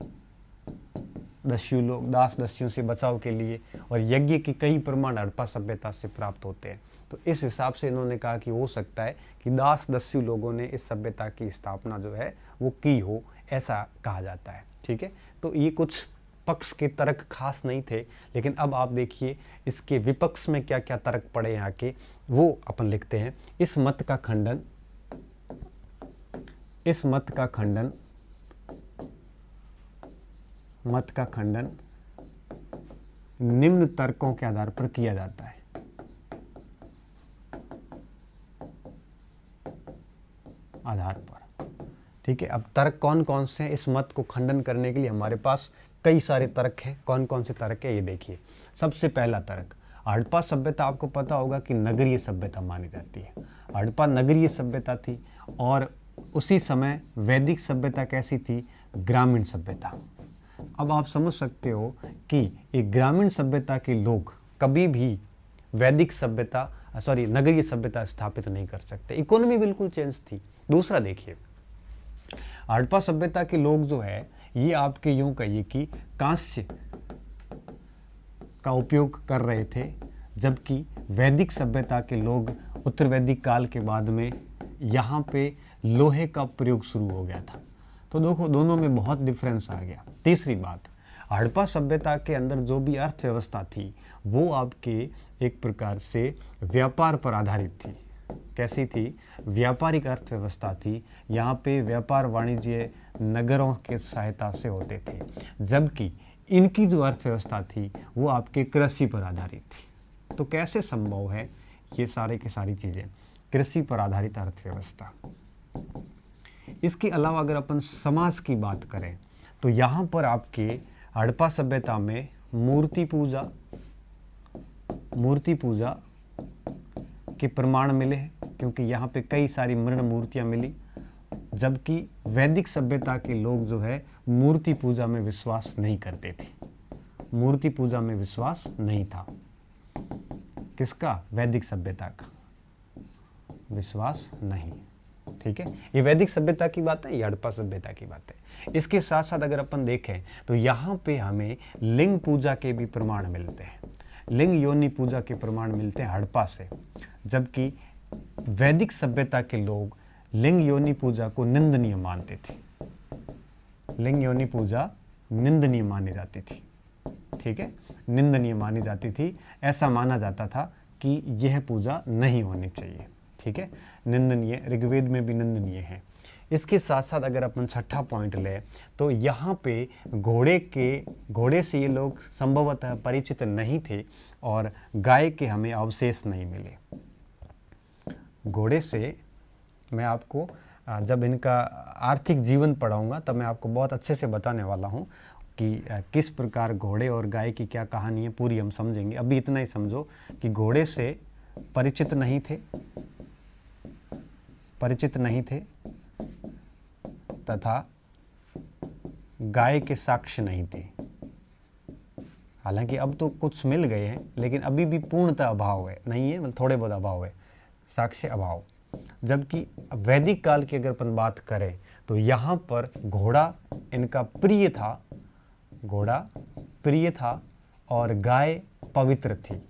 दस्यु लोग, दास दस्युओं से बचाव के लिए, और यज्ञ के कई प्रमाण हड़प्पा सभ्यता से प्राप्त होते हैं। तो इस हिसाब से इन्होंने कहा कि हो सकता है कि दास दस्यु लोगों ने इस सभ्यता की स्थापना जो है वो की हो, ऐसा कहा जाता है। ठीक है, तो ये कुछ पक्ष के तर्क खास नहीं थे, लेकिन अब आप देखिए इसके विपक्ष में क्या क्या तर्क पड़े यहाँ के, वो अपन लिखते हैं। इस मत का खंडन निम्न तर्कों के आधार पर किया जाता है। ठीक है, अब तर्क कौन कौन से हैं? इस मत को खंडन करने के लिए हमारे पास कई सारे तर्क हैं। कौन कौन से तर्क है ये देखिए। सबसे पहला तर्क, हड़प्पा सभ्यता आपको पता होगा कि नगरीय सभ्यता मानी जाती है। हड़प्पा नगरीय सभ्यता थी, और उसी समय वैदिक सभ्यता कैसी थी? ग्रामीण सभ्यता। अब आप समझ सकते हो कि एक ग्रामीण सभ्यता के लोग कभी भी वैदिक सभ्यता नगरीय सभ्यता स्थापित नहीं कर सकते। इकोनॉमी बिल्कुल चेंज थी। दूसरा देखिए, हड़प्पा सभ्यता के लोग जो है ये आपके यूं कहिए कि कांस्य का उपयोग कर रहे थे, जबकि वैदिक सभ्यता के लोग उत्तर वैदिक काल के बाद में यहाँ पे लोहे का प्रयोग शुरू हो गया था। तो देखो दोनों में बहुत डिफरेंस आ गया। तीसरी बात, हड़प्पा सभ्यता के अंदर जो भी अर्थव्यवस्था थी वो आपके एक प्रकार से व्यापार पर आधारित थी। कैसी थी? व्यापारिक अर्थव्यवस्था थी। यहाँ पे व्यापार वाणिज्य नगरों के सहायता से होते थे, जबकि इनकी जो अर्थव्यवस्था थी वो आपके कृषि पर आधारित थी। तो कैसे संभव है ये सारे की सारी चीज़ें? कृषि पर आधारित अर्थव्यवस्था। इसके अलावा अगर अपन समाज की बात करें तो यहाँ पर आपके हड़प्पा सभ्यता में मूर्ति पूजा के प्रमाण मिले हैं, क्योंकि यहाँ पे कई सारी मृण मूर्तियाँ मिली, जबकि वैदिक सभ्यता के लोग जो है मूर्ति पूजा में विश्वास नहीं करते थे। मूर्ति पूजा में विश्वास नहीं था। किसका? वैदिक सभ्यता का विश्वास नहीं। ठीक है, ये वैदिक सभ्यता की बात है, ये हड़प्पा सभ्यता की बात है। इसके साथ साथ अगर अपन देखें तो यहाँ पे हमें लिंग पूजा के भी प्रमाण मिलते हैं। लिंग योनि पूजा के प्रमाण मिलते हैं हड़प्पा से, जबकि वैदिक सभ्यता के लोग लिंग योनि पूजा को निंदनीय मानते थे। लिंग योनि पूजा निंदनीय मानी जाती थी। ठीक है, निंदनीय मानी जाती थी। ऐसा माना जाता था कि यह पूजा नहीं होनी चाहिए। ठीक है, निंदनीय, ऋग्वेद में भी निंदनीय है। इसके साथ साथ अगर अपन छठा पॉइंट ले तो यहाँ पे घोड़े से ये लोग संभवतः परिचित नहीं थे, और गाय के हमें अवशेष नहीं मिले। घोड़े से मैं आपको जब इनका आर्थिक जीवन पढ़ाऊंगा तब मैं आपको बहुत अच्छे से बताने वाला हूँ कि किस प्रकार घोड़े और गाय की क्या कहानी है, पूरी हम समझेंगे। अभी इतना ही समझो कि घोड़े से परिचित नहीं थे तथा गाय के साक्ष्य नहीं थे। हालांकि अब तो कुछ मिल गए हैं, लेकिन अभी भी पूर्णतः अभाव है, नहीं है, मतलब थोड़े बहुत अभाव है, साक्ष्य अभाव। जबकि वैदिक काल की अगर अपन बात करें तो यहाँ पर घोड़ा इनका प्रिय था और गाय पवित्र थी।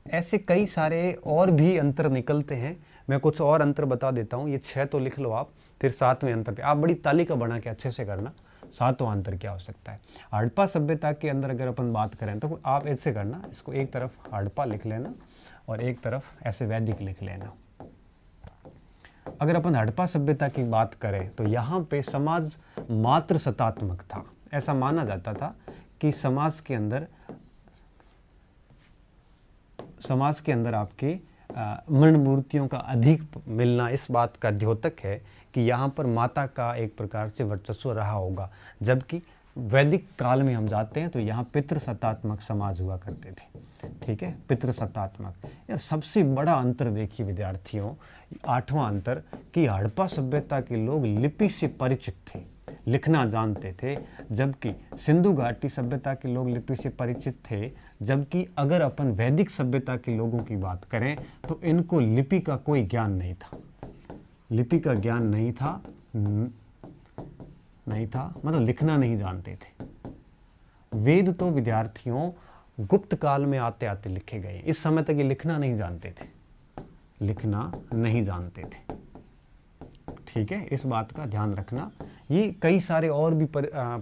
ऐसे कई सारे और भी अंतर निकलते हैं। मैं कुछ और अंतर बता देता हूँ, ये 6 तो लिख लो आप, फिर 7वें अंतर पे आप बड़ी तालिका बना के अच्छे से करना। 7वां अंतर क्या हो सकता है? हड़प्पा सभ्यता के अंदर अगर अपन बात करें तो आप ऐसे करना, इसको एक तरफ हड़प्पा लिख लेना और एक तरफ ऐसे वैदिक लिख लेना। अगर अपन हड़प्पा सभ्यता की बात करें तो यहाँ पे समाज मात्र सत्तात्मक था। ऐसा माना जाता था कि समाज के अंदर आपके मृण मूर्तियों का अधिक मिलना इस बात का द्योतक है कि यहाँ पर माता का एक प्रकार से वर्चस्व रहा होगा। जबकि वैदिक काल में हम जाते हैं तो यहाँ पितृसत्तात्मक समाज हुआ करते थे। ठीक है, पितृसत्तात्मक। यार सबसे बड़ा अंतर देखिए विद्यार्थियों, 8वां अंतर, कि हड़प्पा सभ्यता के लोग लिपि से परिचित थे, लिखना जानते थे, जबकि सिंधु घाटी सभ्यता के लोग लिपि से परिचित थे। जबकि अगर अपन वैदिक सभ्यता के लोगों की बात करें तो इनको लिपि का कोई ज्ञान नहीं था। लिपि का ज्ञान नहीं था, मतलब लिखना नहीं जानते थे। वेद तो विद्यार्थियों गुप्त काल में आते आते लिखे गए, इस समय तक ये लिखना नहीं जानते थे, लिखना नहीं जानते थे। ठीक है, इस बात का ध्यान रखना। ये कई सारे और भी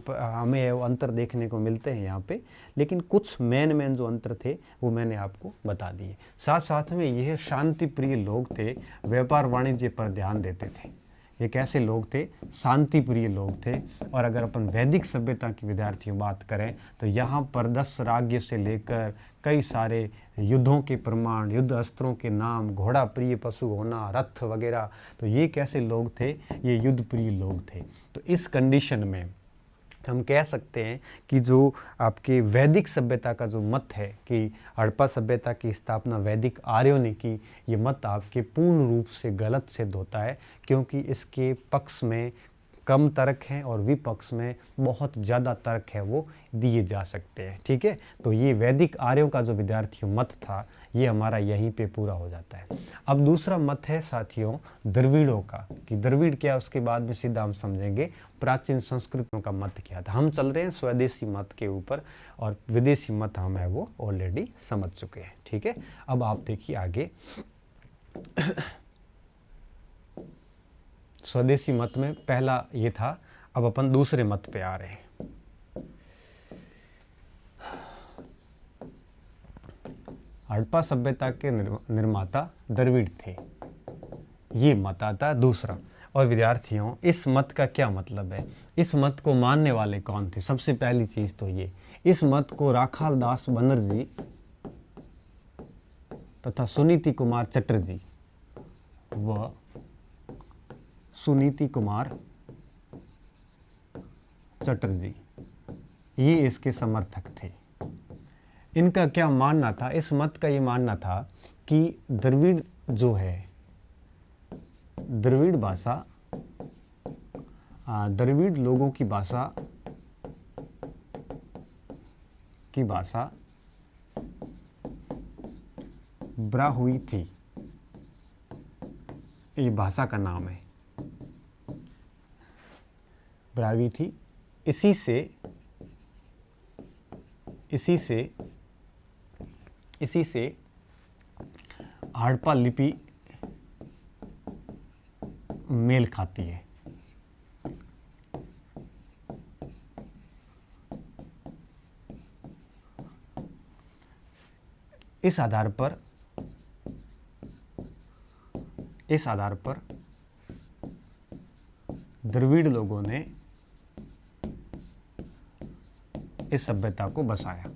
हमें अंतर देखने को मिलते हैं यहाँ पे, लेकिन कुछ मेन जो अंतर थे वो मैंने आपको बता दिए। साथ साथ में यह शांति प्रिय लोग थे, व्यापार वाणिज्य पर ध्यान देते थे। ये कैसे लोग थे? शांति प्रिय लोग थे। और अगर अपन वैदिक सभ्यता की विद्यार्थियों बात करें तो यहाँ पर 10 राज्य से लेकर कई सारे युद्धों के प्रमाण, युद्ध अस्त्रों के नाम, घोड़ा प्रिय पशु होना, रथ वगैरह, तो ये कैसे लोग थे? ये युद्ध प्रिय लोग थे। तो इस कंडीशन में हम कह सकते हैं कि जो आपके वैदिक सभ्यता का जो मत है कि हड़प्पा सभ्यता की स्थापना वैदिक आर्यों ने की, ये मत आपके पूर्ण रूप से गलत सिद्ध होता है, क्योंकि इसके पक्ष में कम तर्क हैं और विपक्ष में बहुत ज़्यादा तर्क है वो दिए जा सकते हैं। ठीक है, तो ये वैदिक आर्यों का जो विद्यार्थियों मत था ये हमारा यहीं पे पूरा हो जाता है। अब दूसरा मत है साथियों द्रविड़ों का, कि द्रविड़ क्या है उसके बाद में सीधा हम समझेंगे प्राचीन संस्कृतियों का मत क्या था। हम चल रहे हैं स्वदेशी मत के ऊपर और विदेशी मत हम है वो ऑलरेडी समझ चुके हैं। ठीक है, अब आप देखिए आगे। स्वदेशी मत में पहला ये था, अब अपन दूसरे मत पे आ रहे हैं। हड़प्पा सभ्यता के निर्माता द्रविड़ थे, ये मत आता दूसरा। और विद्यार्थियों इस मत का क्या मतलब है? इस मत को मानने वाले कौन थे? सबसे पहली चीज तो ये, इस मत को राखाल दास बनर्जी तथा सुनीति कुमार चटर्जी व सुनीति कुमार चटर्जी ये इसके समर्थक थे। इनका क्या मानना था? इस मत का ये मानना था कि द्रविड़ जो है, द्रविड़ भाषा, द्रविड़ लोगों की भाषा ब्राहुई थी, ये भाषा का नाम है, ब्राहुई थी। इसी से हड़प्पा लिपि मेल खाती है। इस आधार पर द्रविड़ लोगों ने इस सभ्यता को बसाया।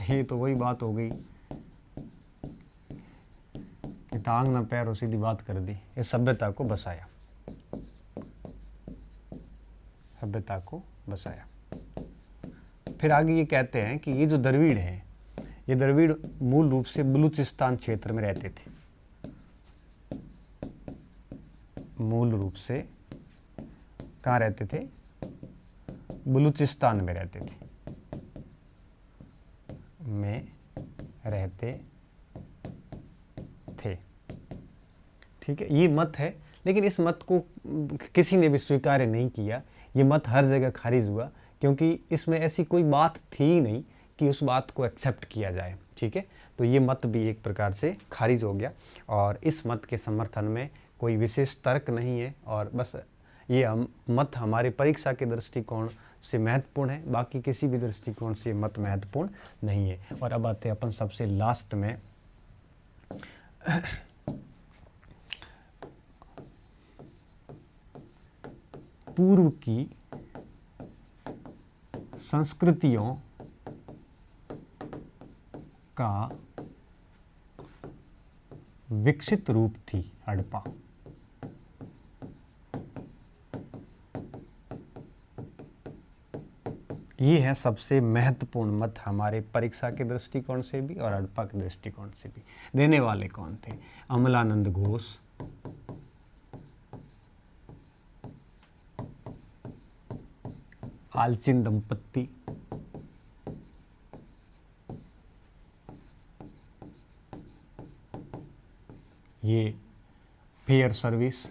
ये तो वही बात हो गई कि टांग ना पैर हो, सीधी बात कर दी। इस सभ्यता को बसाया, सभ्यता को बसाया। फिर आगे ये कहते हैं कि ये जो द्रविड़ हैं, ये द्रविड़ मूल रूप से बलूचिस्तान क्षेत्र में रहते थे। मूल रूप से कहाँ रहते थे? बलूचिस्तान में रहते थे, ठीक है, ये मत है। लेकिन इस मत को किसी ने भी स्वीकार नहीं किया। ये मत हर जगह खारिज हुआ, क्योंकि इसमें ऐसी कोई बात थी ही नहीं कि उस बात को एक्सेप्ट किया जाए। ठीक है, तो ये मत भी एक प्रकार से खारिज हो गया और इस मत के समर्थन में कोई विशेष तर्क नहीं है और बस ये मत हमारे परीक्षा के दृष्टिकोण से महत्वपूर्ण है, बाकी किसी भी दृष्टिकोण से मत महत्वपूर्ण नहीं है। और अब आते हैं अपन सबसे लास्ट में पूर्व की संस्कृतियों का विकसित रूप थी हड़प्पा। ये है सबसे महत्वपूर्ण मत हमारे परीक्षा के दृष्टिकोण से भी और हड़प्पा के दृष्टिकोण से भी। देने वाले कौन थे? अमलानंद घोष, आलचिन दंपत्ति, ये फेयर सर्विस,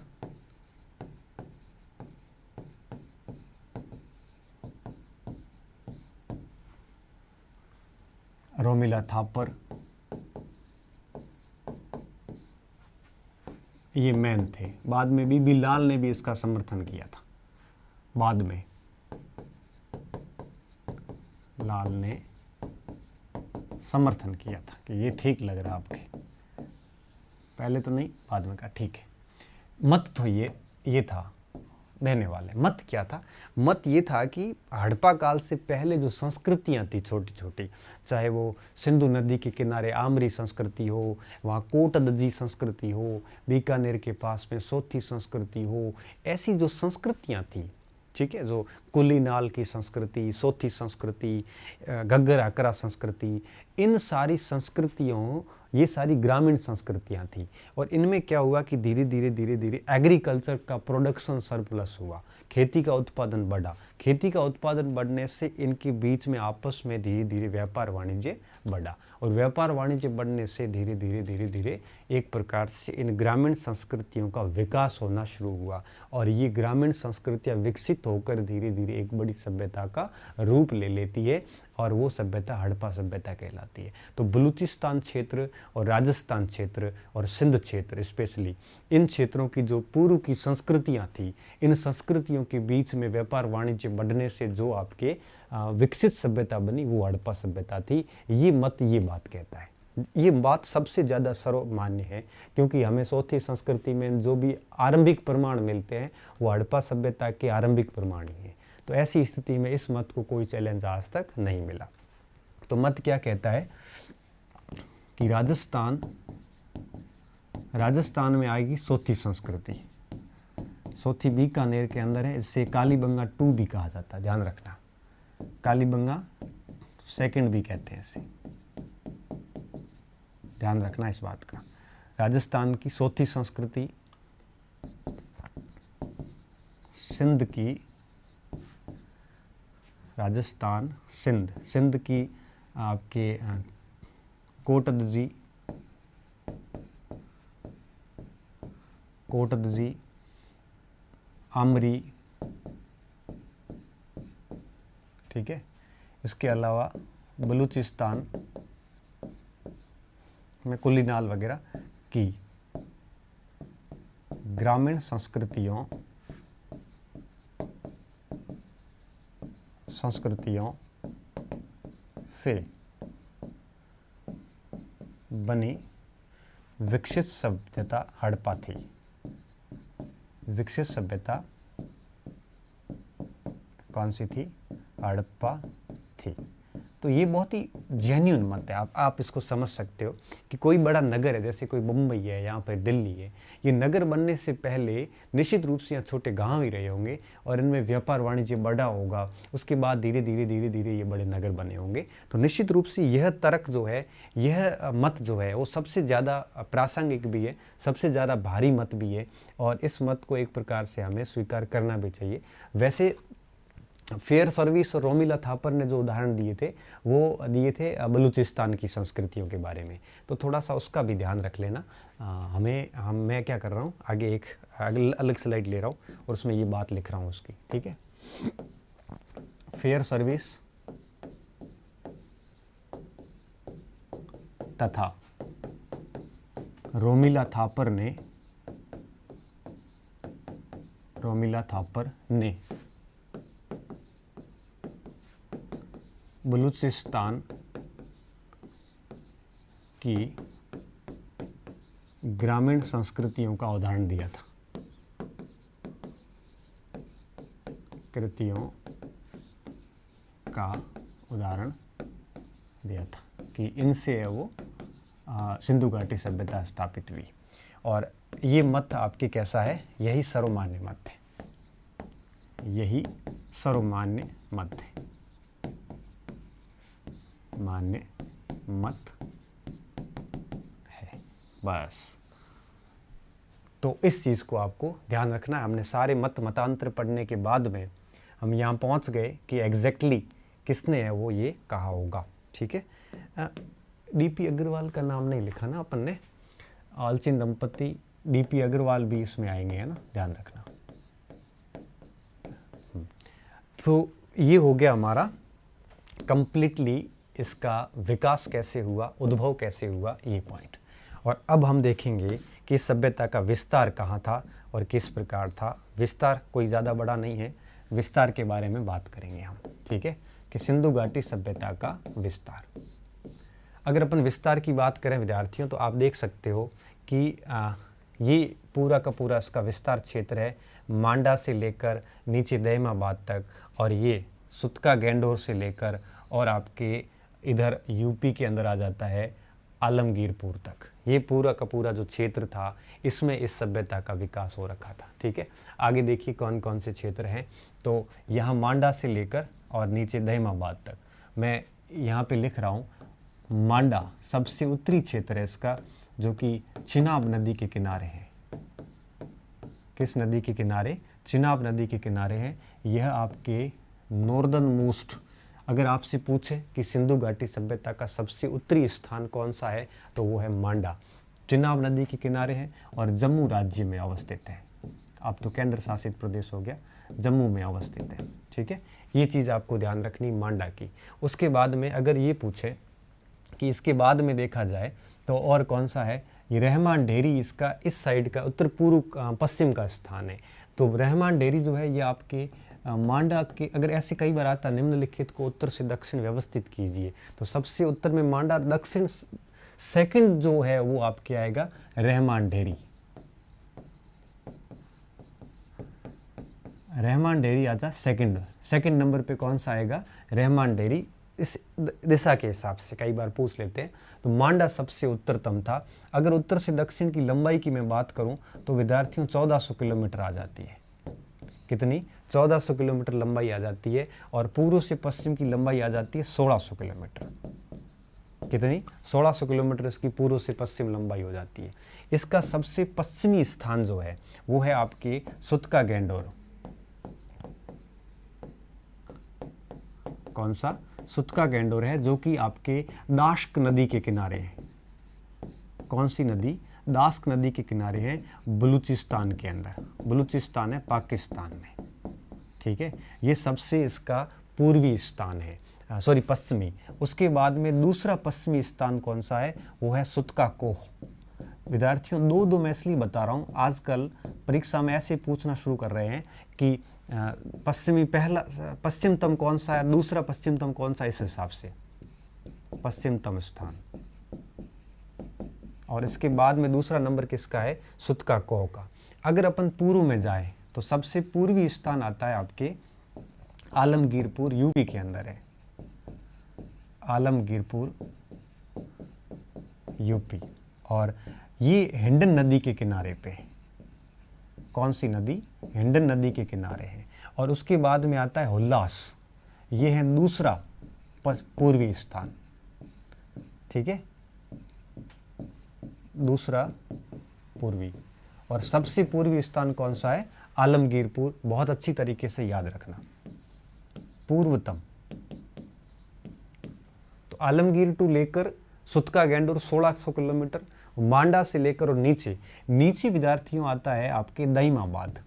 रोमिला थापर, ये मैन थे। बाद में बीबी लाल ने भी इसका समर्थन किया था। बाद में लाल ने समर्थन किया था कि ये ठीक लग रहा आपके, पहले तो नहीं, बाद में कहा ठीक है। मत तो ये था देने वाले। मत क्या था? मत ये था कि हड़प्पा काल से पहले जो संस्कृतियां थी छोटी छोटी, चाहे वो सिंधु नदी के किनारे आमरी संस्कृति हो, वहाँ कोटदजी संस्कृति हो, बीकानेर के पास में सोथी संस्कृति हो, ऐसी जो संस्कृतियां थी, ठीक है, जो कुलीनाल की संस्कृति, सोथी संस्कृति, घग्गर हकरा संस्कृति, इन सारी संस्कृतियों, ये सारी ग्रामीण संस्कृतियां थी। और इनमें क्या हुआ कि धीरे धीरे एग्रीकल्चर का प्रोडक्शन सरप्लस हुआ, खेती का उत्पादन बढ़ा। खेती का उत्पादन बढ़ने से इनके बीच में आपस में धीरे धीरे व्यापार वाणिज्य बढ़ा और व्यापार वाणिज्य बढ़ने से धीरे धीरे एक प्रकार से इन ग्रामीण संस्कृतियों का विकास होना शुरू हुआ और ये ग्रामीण संस्कृतियाँ विकसित होकर धीरे धीरे एक बड़ी सभ्यता का रूप ले लेती है और वो सभ्यता हड़प्पा सभ्यता कहलाती है। तो बलूचिस्तान क्षेत्र और राजस्थान क्षेत्र और सिंध क्षेत्र स्पेशली, इन क्षेत्रों की जो पूर्व की संस्कृतियाँ थी, इन संस्कृतियों के बीच में व्यापार वाणिज्य बढ़ने से जो आपके विकसित सभ्यता बनी वो हड़प्पा सभ्यता थी। ये मत ये बात कहता है। ये बात सबसे ज़्यादा सर्वमान्य है क्योंकि हमें चौथी संस्कृति में जो भी आरंभिक प्रमाण मिलते हैं वो हड़प्पा सभ्यता के आरंभिक प्रमाण ही हैं। तो ऐसी स्थिति में इस मत को कोई चैलेंज आज तक नहीं मिला। तो मत क्या कहता है कि राजस्थान में आएगी चौथी संस्कृति। चौथी बीकानेर के अंदर है, इससे कालीबंगा 2 भी कहा जाता है, ध्यान रखना। कालीबंगा 2 भी कहते हैं इसे, ध्यान रखना इस बात का। राजस्थान की चौथी संस्कृति, सिंध की, राजस्थान सिंध की आपके कोटदजी, आमरी, ठीक है। इसके अलावा बलूचिस्तान में कुलीनाल वगैरह की ग्रामीण संस्कृतियों से बनी विकसित सभ्यता हड़प्पा थी। विकसित सभ्यता कौन सी थी? हड़प्पा थी। तो ये बहुत ही जेन्युइन मत है। आप इसको समझ सकते हो कि कोई बड़ा नगर है, जैसे कोई मुंबई है, यहाँ पर दिल्ली है, ये नगर बनने से पहले निश्चित रूप से यहाँ छोटे गांव ही रहे होंगे और इनमें व्यापार वाणिज्य बढ़ा होगा। उसके बाद धीरे धीरे ये बड़े नगर बने होंगे। तो निश्चित रूप से यह तर्क जो है, यह मत जो है वो सबसे ज़्यादा प्रासंगिक भी है, सबसे ज़्यादा भारी मत भी है और इस मत को एक प्रकार से हमें स्वीकार करना भी चाहिए। वैसे फेयर सर्विस और रोमिला थापर ने जो उदाहरण दिए थे वो दिए थे बलूचिस्तान की संस्कृतियों के बारे में, तो थोड़ा सा उसका भी ध्यान रख लेना। मैं क्या कर रहा हूँ, आगे एक अलग स्लाइड ले रहा हूँ और उसमें ये बात लिख रहा हूँ उसकी, ठीक है। फेयर सर्विस तथा रोमिला थापर ने बलूचिस्तान की ग्रामीण संस्कृतियों का उदाहरण दिया था। कृतियों का उदाहरण दिया था कि इनसे वो सिंधु घाटी सभ्यता स्थापित हुई। और ये मत आपके कैसा है, यही सर्वमान्य मत है, यही सर्वमान्य मत है, मान्य मत है बस। तो इस चीज़ को आपको ध्यान रखना है। हमने सारे मतांतर पढ़ने के बाद में हम यहाँ पहुँच गए कि एग्जैक्टली किसने है वो ये कहा होगा। ठीक है, डीपी अग्रवाल का नाम नहीं लिखा ना अपन ने, आलचिन दंपति डीपी अग्रवाल भी इसमें आएंगे, है ना, ध्यान रखना। तो ये हो गया हमारा कंप्लीटली इसका विकास कैसे हुआ, उद्भव कैसे हुआ, ये पॉइंट। और अब हम देखेंगे कि सभ्यता का विस्तार कहाँ था और किस प्रकार था। विस्तार कोई ज़्यादा बड़ा नहीं है, विस्तार के बारे में बात करेंगे हम। ठीक है, कि सिंधु घाटी सभ्यता का विस्तार। अगर अपन विस्तार की बात करें विद्यार्थियों, तो आप देख सकते हो कि ये पूरा का पूरा इसका विस्तार क्षेत्र है मांडा से लेकर नीचे दहमाबाद तक, और ये सुतका गैंडोर से लेकर और आपके इधर यूपी के अंदर आ जाता है आलमगीरपुर तक। ये पूरा का पूरा जो क्षेत्र था, इसमें इस सभ्यता का विकास हो रखा था। ठीक है, आगे देखिए कौन कौन से क्षेत्र हैं। तो यहाँ मांडा से लेकर और नीचे दहमाबाद तक, मैं यहाँ पे लिख रहा हूँ मांडा सबसे उत्तरी क्षेत्र है इसका, जो कि चिनाब नदी के किनारे है। किस नदी के किनारे? चिनाब नदी के किनारे है। यह आपके नॉर्दर्न मोस्ट, अगर आपसे पूछे कि सिंधु घाटी सभ्यता का सबसे उत्तरी स्थान कौन सा है, तो वो है मांडा। चिनाब नदी के किनारे है और जम्मू राज्य में अवस्थित है। अब तो केंद्र शासित प्रदेश हो गया, जम्मू में अवस्थित है। ठीक है, ये चीज़ आपको ध्यान रखनी मांडा की। उसके बाद में अगर ये पूछे कि इसके बाद में देखा जाए तो और कौन सा है, ये रहमान डेरी इसका इस साइड का उत्तर पूर्व पश्चिम का स्थान है। तो रहमान डेरी जो है ये आपके मांडा के, अगर ऐसे कई बार आता निम्नलिखित को उत्तर से दक्षिण व्यवस्थित कीजिए, तो सबसे उत्तर में मांडा, दक्षिण सेकंड जो है वो आपके आएगा रहमान डेरी। रहमान डेरी आता सेकंड नंबर पे कौन सा आएगा, रहमान डेरी। इस दिशा के हिसाब से कई बार पूछ लेते हैं। तो मांडा सबसे उत्तरतम था। अगर उत्तर से दक्षिण की लंबाई की मैं बात करूं तो विद्यार्थियों 1400 किलोमीटर आ जाती है। कितनी? 1400 किलोमीटर लंबाई आ जाती है। और पूर्व से पश्चिम की लंबाई आ जाती है 1600 किलोमीटर। कितनी? 1600 किलोमीटर इसकी पूर्व से पश्चिम लंबाई हो जाती है। इसका सबसे पश्चिमी स्थान जो है वो है आपके सुतका गैंडोर। कौन सा? सुतका गैंडोर है, जो कि आपके दाश्क नदी के किनारे है। कौन सी नदी? दाश्क नदी के किनारे है, बलूचिस्तान के अंदर। बलूचिस्तान है पाकिस्तान में। ठीक है, ये सबसे इसका पूर्वी स्थान है, सॉरी पश्चिमी। उसके बाद में दूसरा पश्चिमी स्थान कौन सा है, वो है सुतका कोह। विद्यार्थियों दो मैं इसलिए बता रहा हूँ, आजकल परीक्षा में ऐसे पूछना शुरू कर रहे हैं कि पश्चिमी पहला पश्चिमतम कौन सा है, दूसरा पश्चिमतम कौन सा, इस हिसाब से पश्चिमतम स्थान। और इसके बाद में दूसरा नंबर किसका है, सुतका कोह का। अगर अपन पूर्व में जाए तो सबसे पूर्वी स्थान आता है आपके आलमगीरपुर, यूपी के अंदर है। आलमगीरपुर यूपी। और ये हिंडन नदी के किनारे पे है। कौन सी नदी? हिंडन नदी के किनारे है। और उसके बाद में आता है हुल्लास, ये है दूसरा पूर्वी स्थान। ठीक है, दूसरा पूर्वी। और सबसे पूर्वी स्थान कौन सा है? आलमगीरपुर। बहुत अच्छी तरीके से याद रखना, पूर्वतम। तो आलमगीर टू लेकर सुतका गैंडोर 1600 किलोमीटर, मांडा से लेकर और नीचे विद्यार्थियों आता है आपके दहीमाबाद।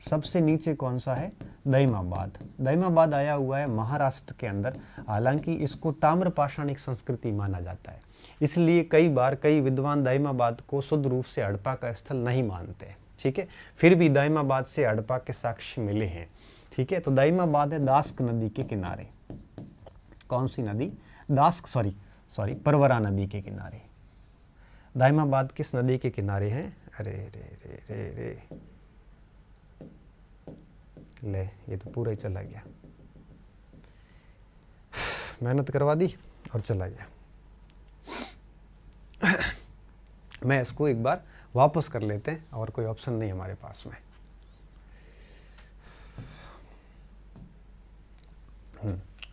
सबसे नीचे कौन सा है? दईमाबाद। दईमाबाद आया हुआ है महाराष्ट्र के अंदर, हालांकि इसको ताम्रपाषाणिक संस्कृति माना जाता है, इसलिए कई बार कई विद्वान दईमाबाद को शुद्ध रूप से हड़प्पा का स्थल नहीं मानते। ठीक है, फिर भी दईमाबाद से हड़प्पा के साक्ष्य मिले हैं। ठीक है, तो दईमाबाद है दास्क नदी के किनारे। कौन सी नदी? दास्क, सॉरी परवरा नदी के किनारे। दईमाबाद किस नदी के किनारे है? अरे रे रे रे रे, ले ये तो पूरा ही चला गया, मेहनत करवा दी और चला गया। मैं इसको एक बार वापस कर लेते हैं, और कोई ऑप्शन नहीं हमारे पास में।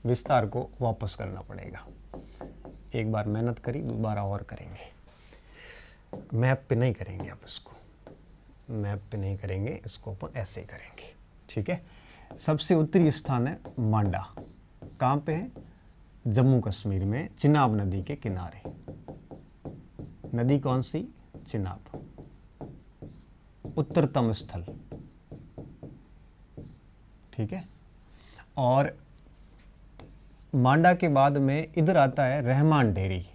विस्तार को वापस करना पड़ेगा। एक बार मेहनत करी, दोबारा और करेंगे। मैप पे नहीं करेंगे, अब इसको मैप पे नहीं करेंगे, इसको अपन ऐसे ही करेंगे। ठीक है, सबसे उत्तरी स्थान है मांडा। कहाँ पे है? जम्मू कश्मीर में, चिनाब नदी के किनारे। नदी कौन सी? चिनाब। उत्तरतम स्थल। ठीक है, और मांडा के बाद में इधर आता है रहमान डेरी।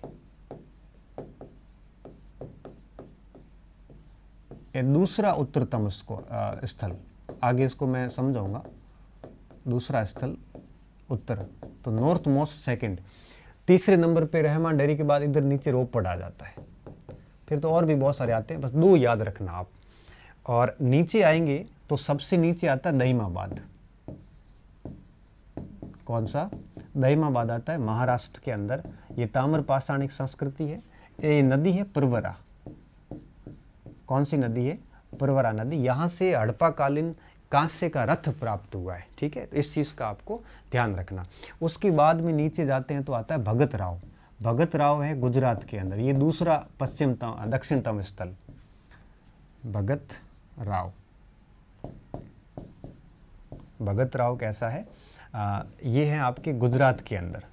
ये दूसरा उत्तरतम स्थल, आगे इसको मैं समझाऊंगा। दूसरा स्थल उत्तर, तो नॉर्थ मोस्ट सेकंड। तीसरे नंबर पे रहमान डेरी के बाद इधर नीचे रोपड़ आ जाता है। फिर तो और भी बहुत सारे आते हैं, बस दो याद रखना आप। और नीचे आएंगे तो सबसे नीचे आता है दईमाबाद। कौन सा? दईमाबाद आता है महाराष्ट्र के अंदर। ये ताम्रपाषाणिक संस्कृति है। ये नदी है परवरा। कौन सी नदी है? परवरा नदी। यहाँ से हड़प्पा कालीन कांस्य का रथ प्राप्त हुआ है। ठीक है, तो इस चीज़ का आपको ध्यान रखना। उसके बाद में नीचे जाते हैं तो आता है भगत राव। भगत राव है गुजरात के अंदर। ये दूसरा दक्षिणतम स्थल। भगत राव। भगत राव कैसा है? ये है आपके गुजरात के अंदर।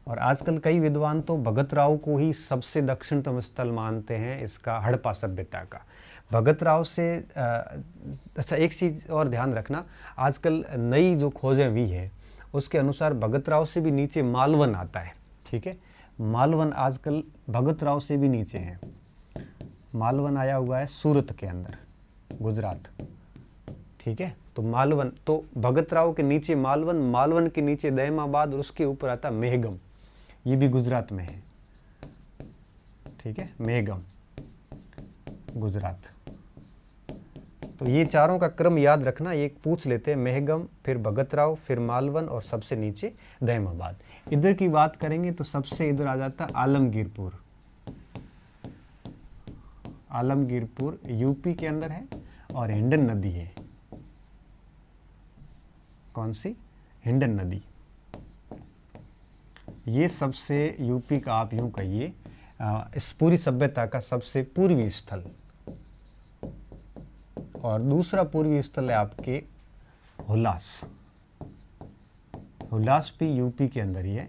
और आजकल कई विद्वान तो भगत राव को ही सबसे दक्षिणतम स्थल मानते हैं इसका, हड़प्पा सभ्यता का। भगत राव से अच्छा एक चीज़ और ध्यान रखना, आजकल नई जो खोजें हुई है उसके अनुसार भगत राव से भी नीचे मालवन आता है। ठीक है, मालवन आजकल भगत राव से भी नीचे है। मालवन आया हुआ है सूरत के अंदर, गुजरात। ठीक है, तो मालवन, तो भगत राव के नीचे मालवन, मालवन के नीचे दईमाबाद, और उसके ऊपर आता मेहगम। ये भी गुजरात में है। ठीक है, मेहगम गुजरात। तो ये चारों का क्रम याद रखना। एक पूछ लेते हैं, मेहगम, फिर भगत राव, फिर मालवन, और सबसे नीचे दईमाबाद। इधर की बात करेंगे तो सबसे इधर आ जाता आलमगीरपुर। आलमगीरपुर यूपी के अंदर है, और हिंडन नदी है। कौन सी? हिंडन नदी। ये सबसे यूपी का, आप यूं कहिए, इस पूरी सभ्यता का सबसे पूर्वी स्थल। और दूसरा पूर्वी स्थल है आपके हुलास। हुलास भी यूपी के अंदर ही है।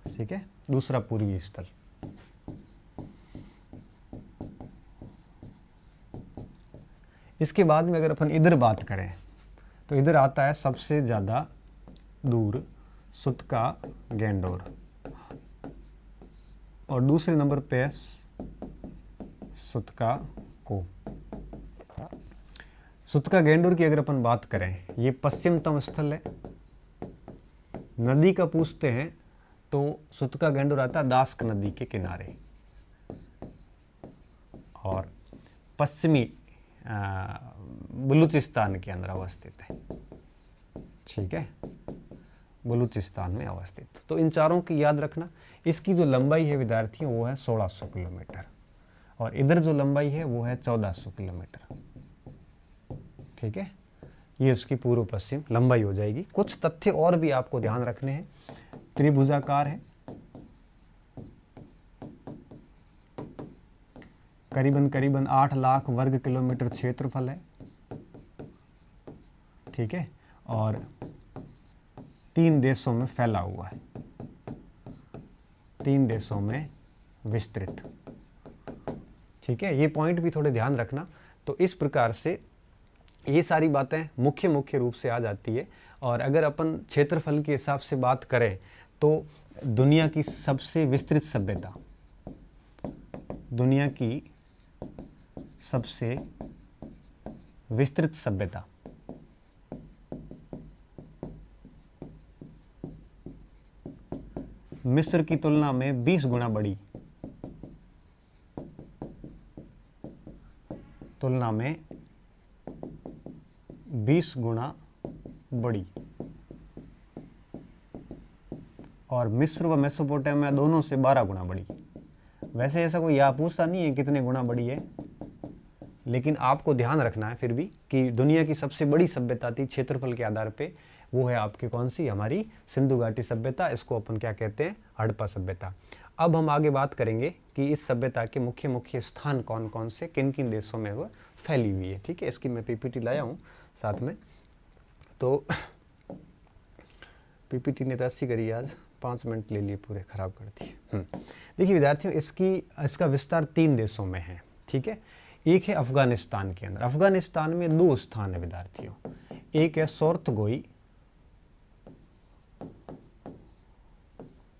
ठीक है, दूसरा पूर्वी स्थल। इसके बाद में अगर अपन इधर बात करें तो इधर आता है सबसे ज़्यादा दूर सुतका गेंडोर, और दूसरे नंबर पे सुतका को। सुतका गेंडोर की अगर अपन बात करें, ये पश्चिमतम स्थल है। नदी का पूछते हैं तो सुतका गेंडोर आता है दास्क नदी के किनारे, और पश्चिमी बलूचिस्तान के अंदर अवस्थित है। ठीक है, बलूचिस्तान में अवस्थित। तो इन चारों की याद रखना। इसकी जो लंबाई है विद्यार्थियों वो है 1600 किलोमीटर, और इधर जो लंबाई है वो है 1400 किलोमीटर। ठीक है, ये उसकी पूर्व पश्चिम लंबाई हो जाएगी। कुछ तथ्य और भी आपको ध्यान रखने हैं। त्रिभुजाकार है, करीबन 8 लाख वर्ग किलोमीटर क्षेत्रफल है। ठीक है, और 3 देशों में फैला हुआ है, 3 देशों में विस्तृत। ठीक है, ये पॉइंट भी थोड़े ध्यान रखना। तो इस प्रकार से ये सारी बातें मुख्य रूप से आ जाती है। और अगर अपन क्षेत्रफल के हिसाब से बात करें तो दुनिया की सबसे विस्तृत सभ्यता, दुनिया की सबसे विस्तृत सभ्यता मिस्र की तुलना में 20 गुना बड़ी, तुलना में 20 गुना बड़ी, और मिस्र व मेसोपोटामिया दोनों से 12 गुना बड़ी। वैसे ऐसा कोई यहाँ पूछता नहीं है कितने गुना बड़ी है, लेकिन आपको ध्यान रखना है फिर भी कि दुनिया की सबसे बड़ी सभ्यता थी क्षेत्रफल के आधार पे, वो है आपकी कौन सी, हमारी सिंधु घाटी सभ्यता। इसको अपन क्या कहते हैं, हड़प्पा सभ्यता। अब हम आगे बात करेंगे कि इस सभ्यता के मुख्य स्थान कौन कौन से, किन किन देशों में वो फैली हुई है। ठीक है, इसकी मैं पीपीटी लाया हूँ साथ में। तो पीपीटी ने तो ऐसी करी आज 5 मिनट ले लिए पूरे, खराब कर दिए। देखिए विद्यार्थियों, इसका विस्तार 3 देशों में है। ठीक है, एक है अफगानिस्तान के अंदर। अफगानिस्तान में 2 स्थान है विद्यार्थियों, एक है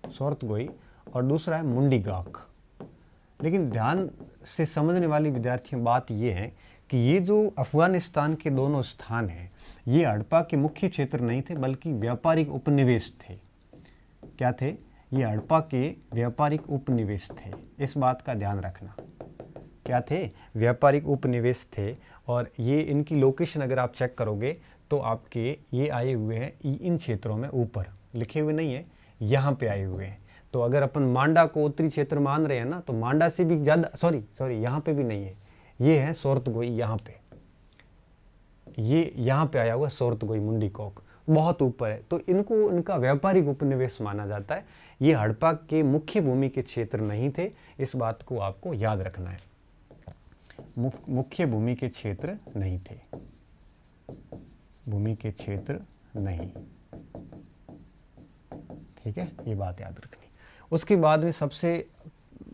सोर्तगोई और दूसरा है मुंडीगाक। लेकिन ध्यान से समझने वाली विद्यार्थियों बात यह है कि ये जो अफगानिस्तान के दोनों स्थान हैं, ये हड़प्पा के मुख्य क्षेत्र नहीं थे, बल्कि व्यापारिक उपनिवेश थे। क्या थे ये? हड़प्पा के व्यापारिक उपनिवेश थे। इस बात का ध्यान रखना। क्या थे? व्यापारिक उपनिवेश थे। और ये इनकी लोकेशन अगर आप चेक करोगे तो आपके ये आए हुए हैं इन क्षेत्रों में, ऊपर लिखे हुए नहीं है, यहाँ पे आए हुए हैं। तो अगर अपन मांडा को उत्तरी क्षेत्र मान रहे हैं ना, तो मांडा से भी ज़्यादा, सॉरी यहाँ पे भी नहीं है, ये है सोर्तगोई, यहाँ पे, ये यहाँ पे आया हुआ सोर्तगोई, मुंडीगोक बहुत ऊपर है। तो इनको इनका व्यापारिक उपनिवेश माना जाता है। ये हड़प्पा के मुख्य भूमि के क्षेत्र नहीं थे, इस बात को आपको याद रखना है। मुख्य भूमि के क्षेत्र नहीं थे, भूमि के क्षेत्र नहीं। ठीक है, ये बात याद रखनी। उसके बाद में सबसे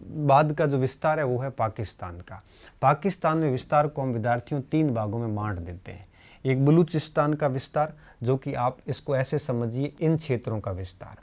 बाद का जो विस्तार है वो है पाकिस्तान का। पाकिस्तान में विस्तार को हम विद्यार्थियों 3 भागों में बांट देते हैं। एक बलूचिस्तान का विस्तार, जो कि आप इसको ऐसे समझिए, इन क्षेत्रों का विस्तार।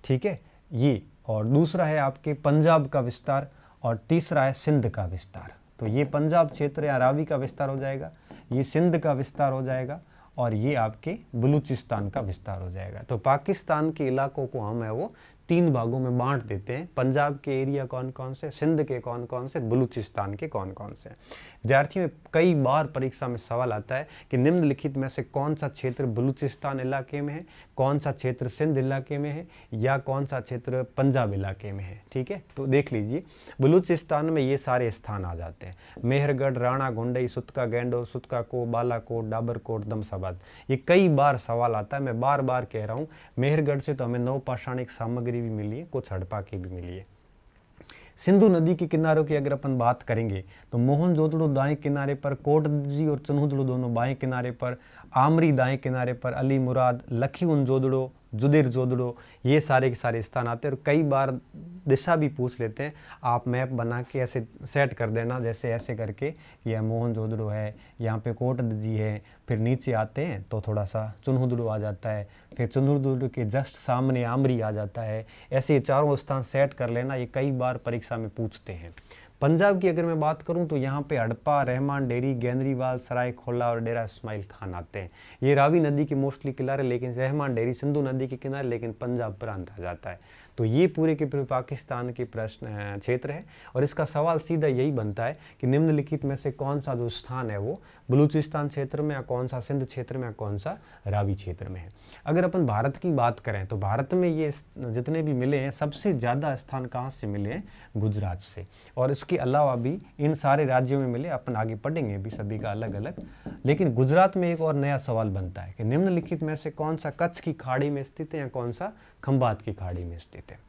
ठीक है, ये, और दूसरा है आपके पंजाब का विस्तार, और तीसरा है सिंध का विस्तार। तो ये पंजाब क्षेत्र या रावी का विस्तार हो जाएगा, ये सिंध का विस्तार हो जाएगा, और ये आपके बलूचिस्तान का विस्तार हो जाएगा। तो पाकिस्तान के इलाकों को हम है वो 3 भागों में बांट देते हैं। पंजाब के एरिया कौन कौन से, सिंध के कौन कौन से, बलूचिस्तान के कौन कौन से। विद्यार्थियों, कई बार परीक्षा में सवाल आता है कि निम्नलिखित में से कौन सा क्षेत्र बलूचिस्तान इलाके में है, कौन सा क्षेत्र सिंध इलाके में है, या कौन सा क्षेत्र पंजाब इलाके में है। ठीक है, तो देख लीजिए, बलूचिस्तान में ये सारे स्थान आ जाते हैं, मेहरगढ़, राणा गुंडई, सुतका गैंडोर, सुतका को, बालाकोट, डाबरकोट, दमसाबाद। ये कई बार सवाल आता है, मैं बार बार कह रहा हूँ। मेहरगढ़ से तो हमें नवपाषाणिक सामग्री भी मिली है, कुछ हड़प्पा की भी मिली है। सिंधु नदी के किनारों की अगर अपन बात करेंगे तो मोहनजोदड़ो दाएं किनारे पर, कोटदजी और चन्हुदड़ो दोनों बाएं किनारे पर, आमरी दाएं किनारे पर, अली मुराद, लखीउन जोदड़ो, जुदेर जोदड़ो, ये सारे के सारे स्थान आते हैं। और कई बार दिशा भी पूछ लेते हैं, आप मैप बना के ऐसे सेट कर देना, जैसे ऐसे करके, यह मोहनजोदड़ो है, यहाँ पे कोटदजी है, फिर नीचे आते हैं तो थोड़ा सा चुन्हुदड़ो आ जाता है, फिर चुन्हुदड़ो के जस्ट सामने आमरी आ जाता है। ऐसे चारों स्थान सेट कर लेना, ये कई बार परीक्षा में पूछते हैं। पंजाब की अगर मैं बात करूं तो यहाँ पे हड़प्पा, रहमान डेरी, गेंद्रीवाल, सराय खोला और डेरा इस्माइल खान आते हैं। ये रावी नदी के मोस्टली किनारे, लेकिन रहमान डेरी सिंधु नदी के किनारे, लेकिन पंजाब प्रांत आ जाता है। तो ये पूरे के पूरे पाकिस्तान के प्रश्न क्षेत्र है। और इसका सवाल सीधा यही बनता है कि निम्नलिखित में से कौन सा जो स्थान है वो बलूचिस्तान क्षेत्र में, या कौन सा सिंध क्षेत्र में, या कौन सा रावी क्षेत्र में है। अगर अपन भारत की बात करें तो भारत में ये जितने भी मिले हैं, सबसे ज़्यादा स्थान कहाँ से मिले हैं? गुजरात से। और इसके अलावा भी इन सारे राज्यों में मिले, अपन आगे पढ़ेंगे भी सभी का अलग अलग। लेकिन गुजरात में एक और नया सवाल बनता है कि निम्नलिखित में से कौन सा कच्छ की खाड़ी में स्थित है, या कौन सा खंबात की खाड़ी में स्थित है।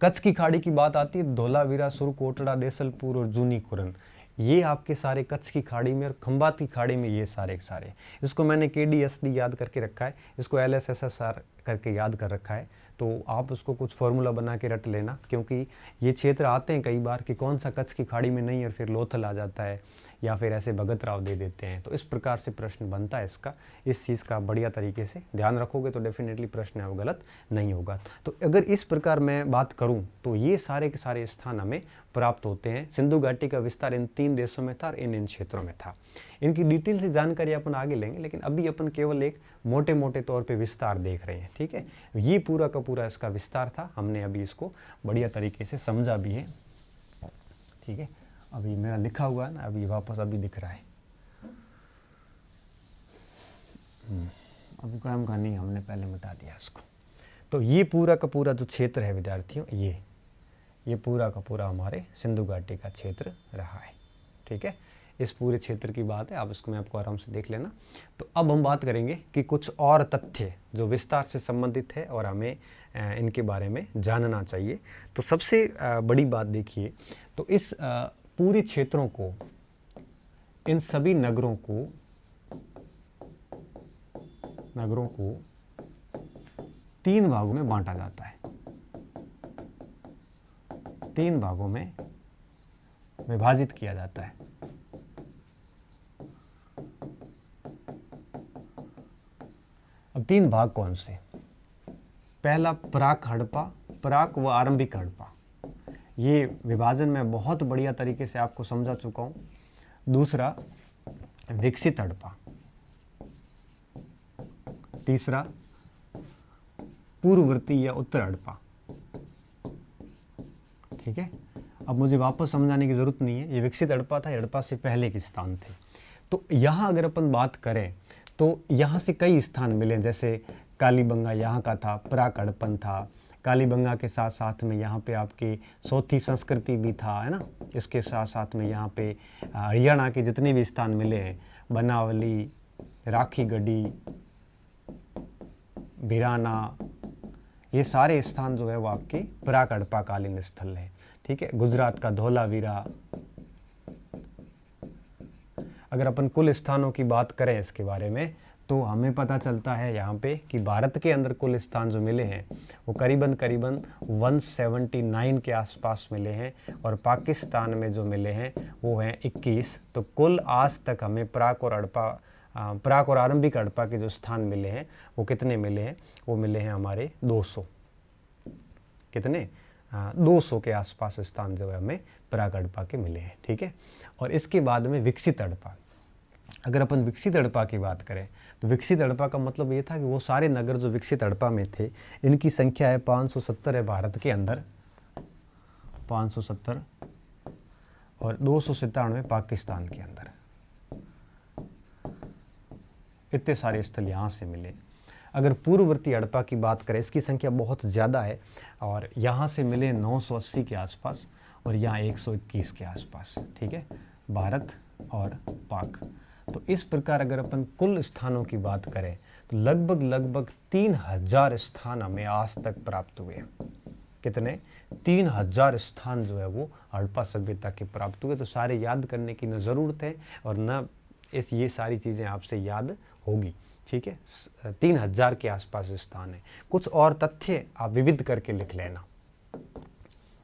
कच्छ की खाड़ी की बात आती है, धोलावीरा, सुरकोटड़ा, देसलपुर और जूनी कुरन, ये आपके सारे कच्छ की खाड़ी में, और खंबात की खाड़ी में ये सारे के सारे। इसको मैंने KDSD याद करके रखा है, इसको LSSR करके याद कर रखा है तो आप उसको कुछ फॉर्मूला बना के रट लेना, क्योंकि ये क्षेत्र आते हैं कई बार कि कौन सा कच्छ की खाड़ी में नहीं और फिर लोथल आ जाता है या फिर ऐसे भगत राव दे देते हैं। तो इस प्रकार से प्रश्न बनता है इसका। इस चीज़ का बढ़िया तरीके से ध्यान रखोगे तो डेफिनेटली प्रश्न है वो गलत नहीं होगा। तो अगर इस प्रकार मैं बात करूं तो ये सारे के सारे स्थान हमें प्राप्त होते हैं। सिंधु घाटी का विस्तार इन 3 देशों में था और इन क्षेत्रों में था। इनकी डिटेल से जानकारी अपन आगे लेंगे, लेकिन अभी अपन केवल एक मोटे मोटे तौर पे विस्तार देख रहे हैं। ठीक है, ये पूरा का पूरा इसका विस्तार था। हमने अभी इसको बढ़िया तरीके से समझा भी है। ठीक है, अभी मेरा लिखा हुआ है ना, अभी वापस अभी दिख रहा है। अभी काम का नहीं, हमने पहले मिटा दिया इसको। तो ये पूरा का पूरा जो क्षेत्र है विद्यार्थियों, ये पूरा का पूरा हमारे सिंधु घाटी का क्षेत्र रहा है। ठीक है, इस पूरे क्षेत्र की बात है, आप इसको मैं आपको आराम से देख लेना। तो अब हम बात करेंगे कि कुछ और तथ्य जो विस्तार से संबंधित है और हमें इनके बारे में जानना चाहिए। तो सबसे बड़ी बात देखिए, तो इस पूरे क्षेत्रों को, इन सभी नगरों को 3 भागों में बांटा जाता है, 3 भागों में विभाजित किया जाता है। अब 3 भाग कौन से? पहला प्राक हड़प्पा, प्राक व आरंभिक हड़प्पा। ये विभाजन मैं बहुत बढ़िया तरीके से आपको समझा चुका हूँ। दूसरा विकसित हड़प्पा, तीसरा पूर्ववर्ती या उत्तर हड़प्पा। ठीक है, अब मुझे वापस समझाने की जरूरत नहीं है। ये विकसित हड़प्पा था, हड़प्पा से पहले के स्थान थे। तो यहाँ अगर अपन बात करें तो यहाँ से कई स्थान मिले, जैसे कालीबंगा यहाँ का था, प्राक हड़प्पन था। कालीबंगा के साथ साथ में यहाँ पे आपकी सौथी संस्कृति भी था, है ना। इसके साथ साथ में यहाँ पे हरियाणा के जितने भी स्थान मिले हैं, बनावली, राखी गढ़ी, भिराना, ये सारे स्थान जो है वो आपके प्राक हड़प्पा कालीन स्थल है। ठीक है, गुजरात का धोलावीरा। अगर अपन कुल स्थानों की बात करें इसके बारे में तो हमें पता चलता है यहाँ पे कि भारत के अंदर कुल स्थान जो मिले हैं वो करीबन 179 के आसपास मिले हैं, और पाकिस्तान में जो मिले हैं वो हैं 21। तो कुल आज तक हमें प्राक और आरंभिक हड़प्पा के जो स्थान मिले हैं वो कितने मिले हैं? वो मिले हैं हमारे 200। कितने? 200 के आसपास स्थान जो है हमें प्राक हड़प्पा के मिले हैं। ठीक है, और इसके बाद में विकसित हड़प्पा। अगर अपन विकसित हड़प्पा की बात करें तो विकसित हड़प्पा का मतलब ये था कि वो सारे नगर जो विकसित हड़प्पा में थे, इनकी संख्या है 570 है भारत के अंदर, 570, और 297 पाकिस्तान के अंदर। इतने सारे स्थल यहाँ से मिले। अगर पूर्ववर्ती हड़प्पा की बात करें, इसकी संख्या बहुत ज़्यादा है, और यहाँ से मिले 980 के आसपास, और यहाँ 121 के आसपास। ठीक है, भारत और पाक। तो इस प्रकार अगर अपन कुल स्थानों की बात करें तो लगभग 3000 स्थान हमें आज तक प्राप्त हुए हैं। कितने? 3000 स्थान जो है वो हड़प्पा सभ्यता के प्राप्त हुए। तो सारे याद करने की न ज़रूरत है और न ये सारी चीज़ें आपसे याद होगी। ठीक है, 3000 के आसपास स्थान है। कुछ और तथ्य आप विविध करके लिख लेना।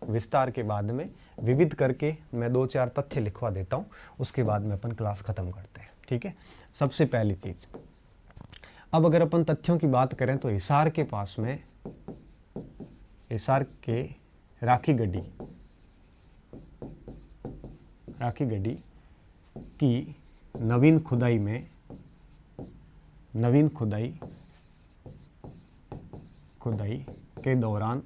विस्तार के बाद में विविध करके मैं 2-4 तथ्य लिखवा देता हूँ, उसके बाद में अपन क्लास ख़त्म करते हैं। ठीक है, सबसे पहली चीज़, अब अगर अपन तथ्यों की बात करें तो हिसार के पास में, हिसार के राखी गढ़ी की नवीन खुदाई के दौरान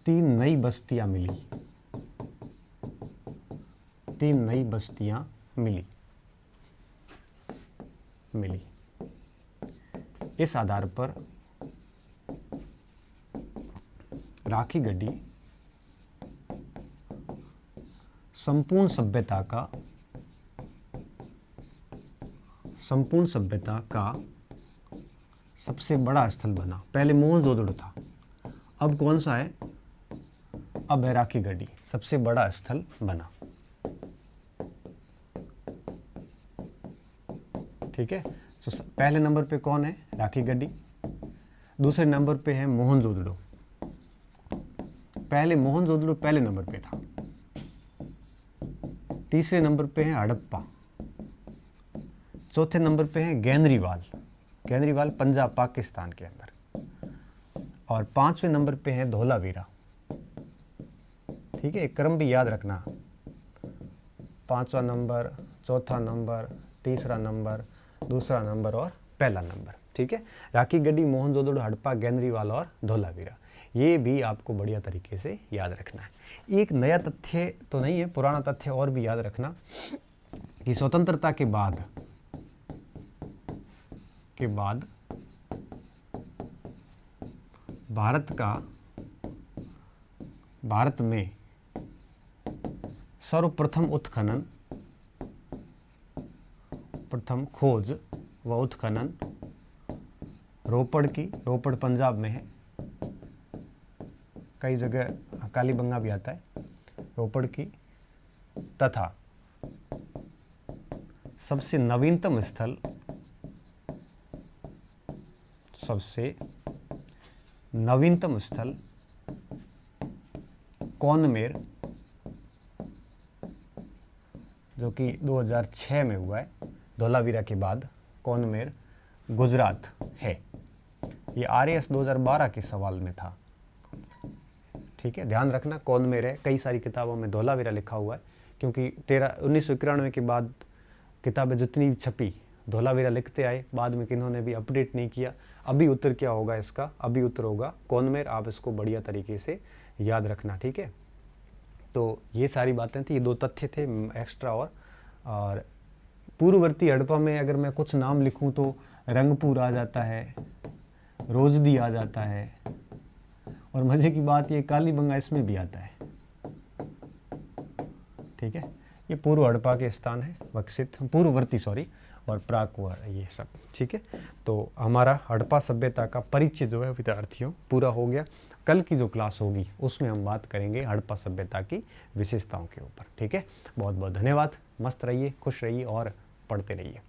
3 नई बस्तियां मिली। 3 नई बस्तियां मिली। इस आधार पर राखी गढ़ी संपूर्ण सभ्यता का सबसे बड़ा स्थल बना। पहले मोहनजोदड़ो था, अब कौन सा है? अब है राखी गढ़ी, सबसे बड़ा स्थल बना। ठीक है, तो पहले नंबर पे कौन है? राखी गढ़ी। दूसरे नंबर पे है मोहनजोदड़ो। पहले मोहनजोदड़ो पहले नंबर पे था। तीसरे नंबर पे है हड़प्पा। चौथे नंबर पे है गैनरीवाल। गैनरीवाल पंजाब पाकिस्तान के अंदर। और पांचवें नंबर पे है धोलावीरा। ठीक है, एक क्रम भी याद रखना, पांचवा नंबर, चौथा नंबर, तीसरा नंबर, दूसरा नंबर और पहला नंबर। ठीक है, राखी गढ़ी, मोहनजोदड़ो, हड़प्पा, गैनरीवाल और धोलावीरा, ये भी आपको बढ़िया तरीके से याद रखना है। एक नया तथ्य तो नहीं है, पुराना तथ्य और भी याद रखना कि स्वतंत्रता के बाद भारत में सर्वप्रथम उत्खनन, प्रथम खोज व उत्खनन रोपड़ पंजाब में है। कई जगह कालीबंगा भी आता है, रोपड़ की। तथा सबसे नवीनतम स्थल कौनमेर, जो कि 2006 में हुआ है, धोलावीरा के बाद कौनमेर, गुजरात है। ये RAS 2012 के सवाल में था। ठीक है, ध्यान रखना कौनमेर है। कई सारी किताबों में धोलावीरा लिखा हुआ है, क्योंकि 1991 के बाद किताबें जितनी छपी धोलावीरा लिखते आए, बाद में किन्होंने भी अपडेट नहीं किया। अभी उत्तर क्या होगा इसका? अभी उत्तर होगा कौनमेर। आप इसको बढ़िया तरीके से याद रखना। ठीक है, तो ये सारी बातें थी, ये दो तथ्य थे एक्स्ट्रा। और पूर्ववर्ती हड़प्पा में अगर मैं कुछ नाम लिखूं तो रंगपुर आ जाता है, रोजदी आ जाता है, और मजे की बात ये कालीबंगा इसमें भी आता है। ठीक है, ये पूर्व हड़प्पा के स्थान है, पूर्ववर्ती और प्राक ये सब। ठीक है, तो हमारा हड़प्पा सभ्यता का परिचय जो है विद्यार्थियों पूरा हो गया। कल की जो क्लास होगी उसमें हम बात करेंगे हड़प्पा सभ्यता की विशेषताओं के ऊपर। ठीक है, बहुत बहुत धन्यवाद। मस्त रहिए, खुश रहिए और पढ़ते रहिए।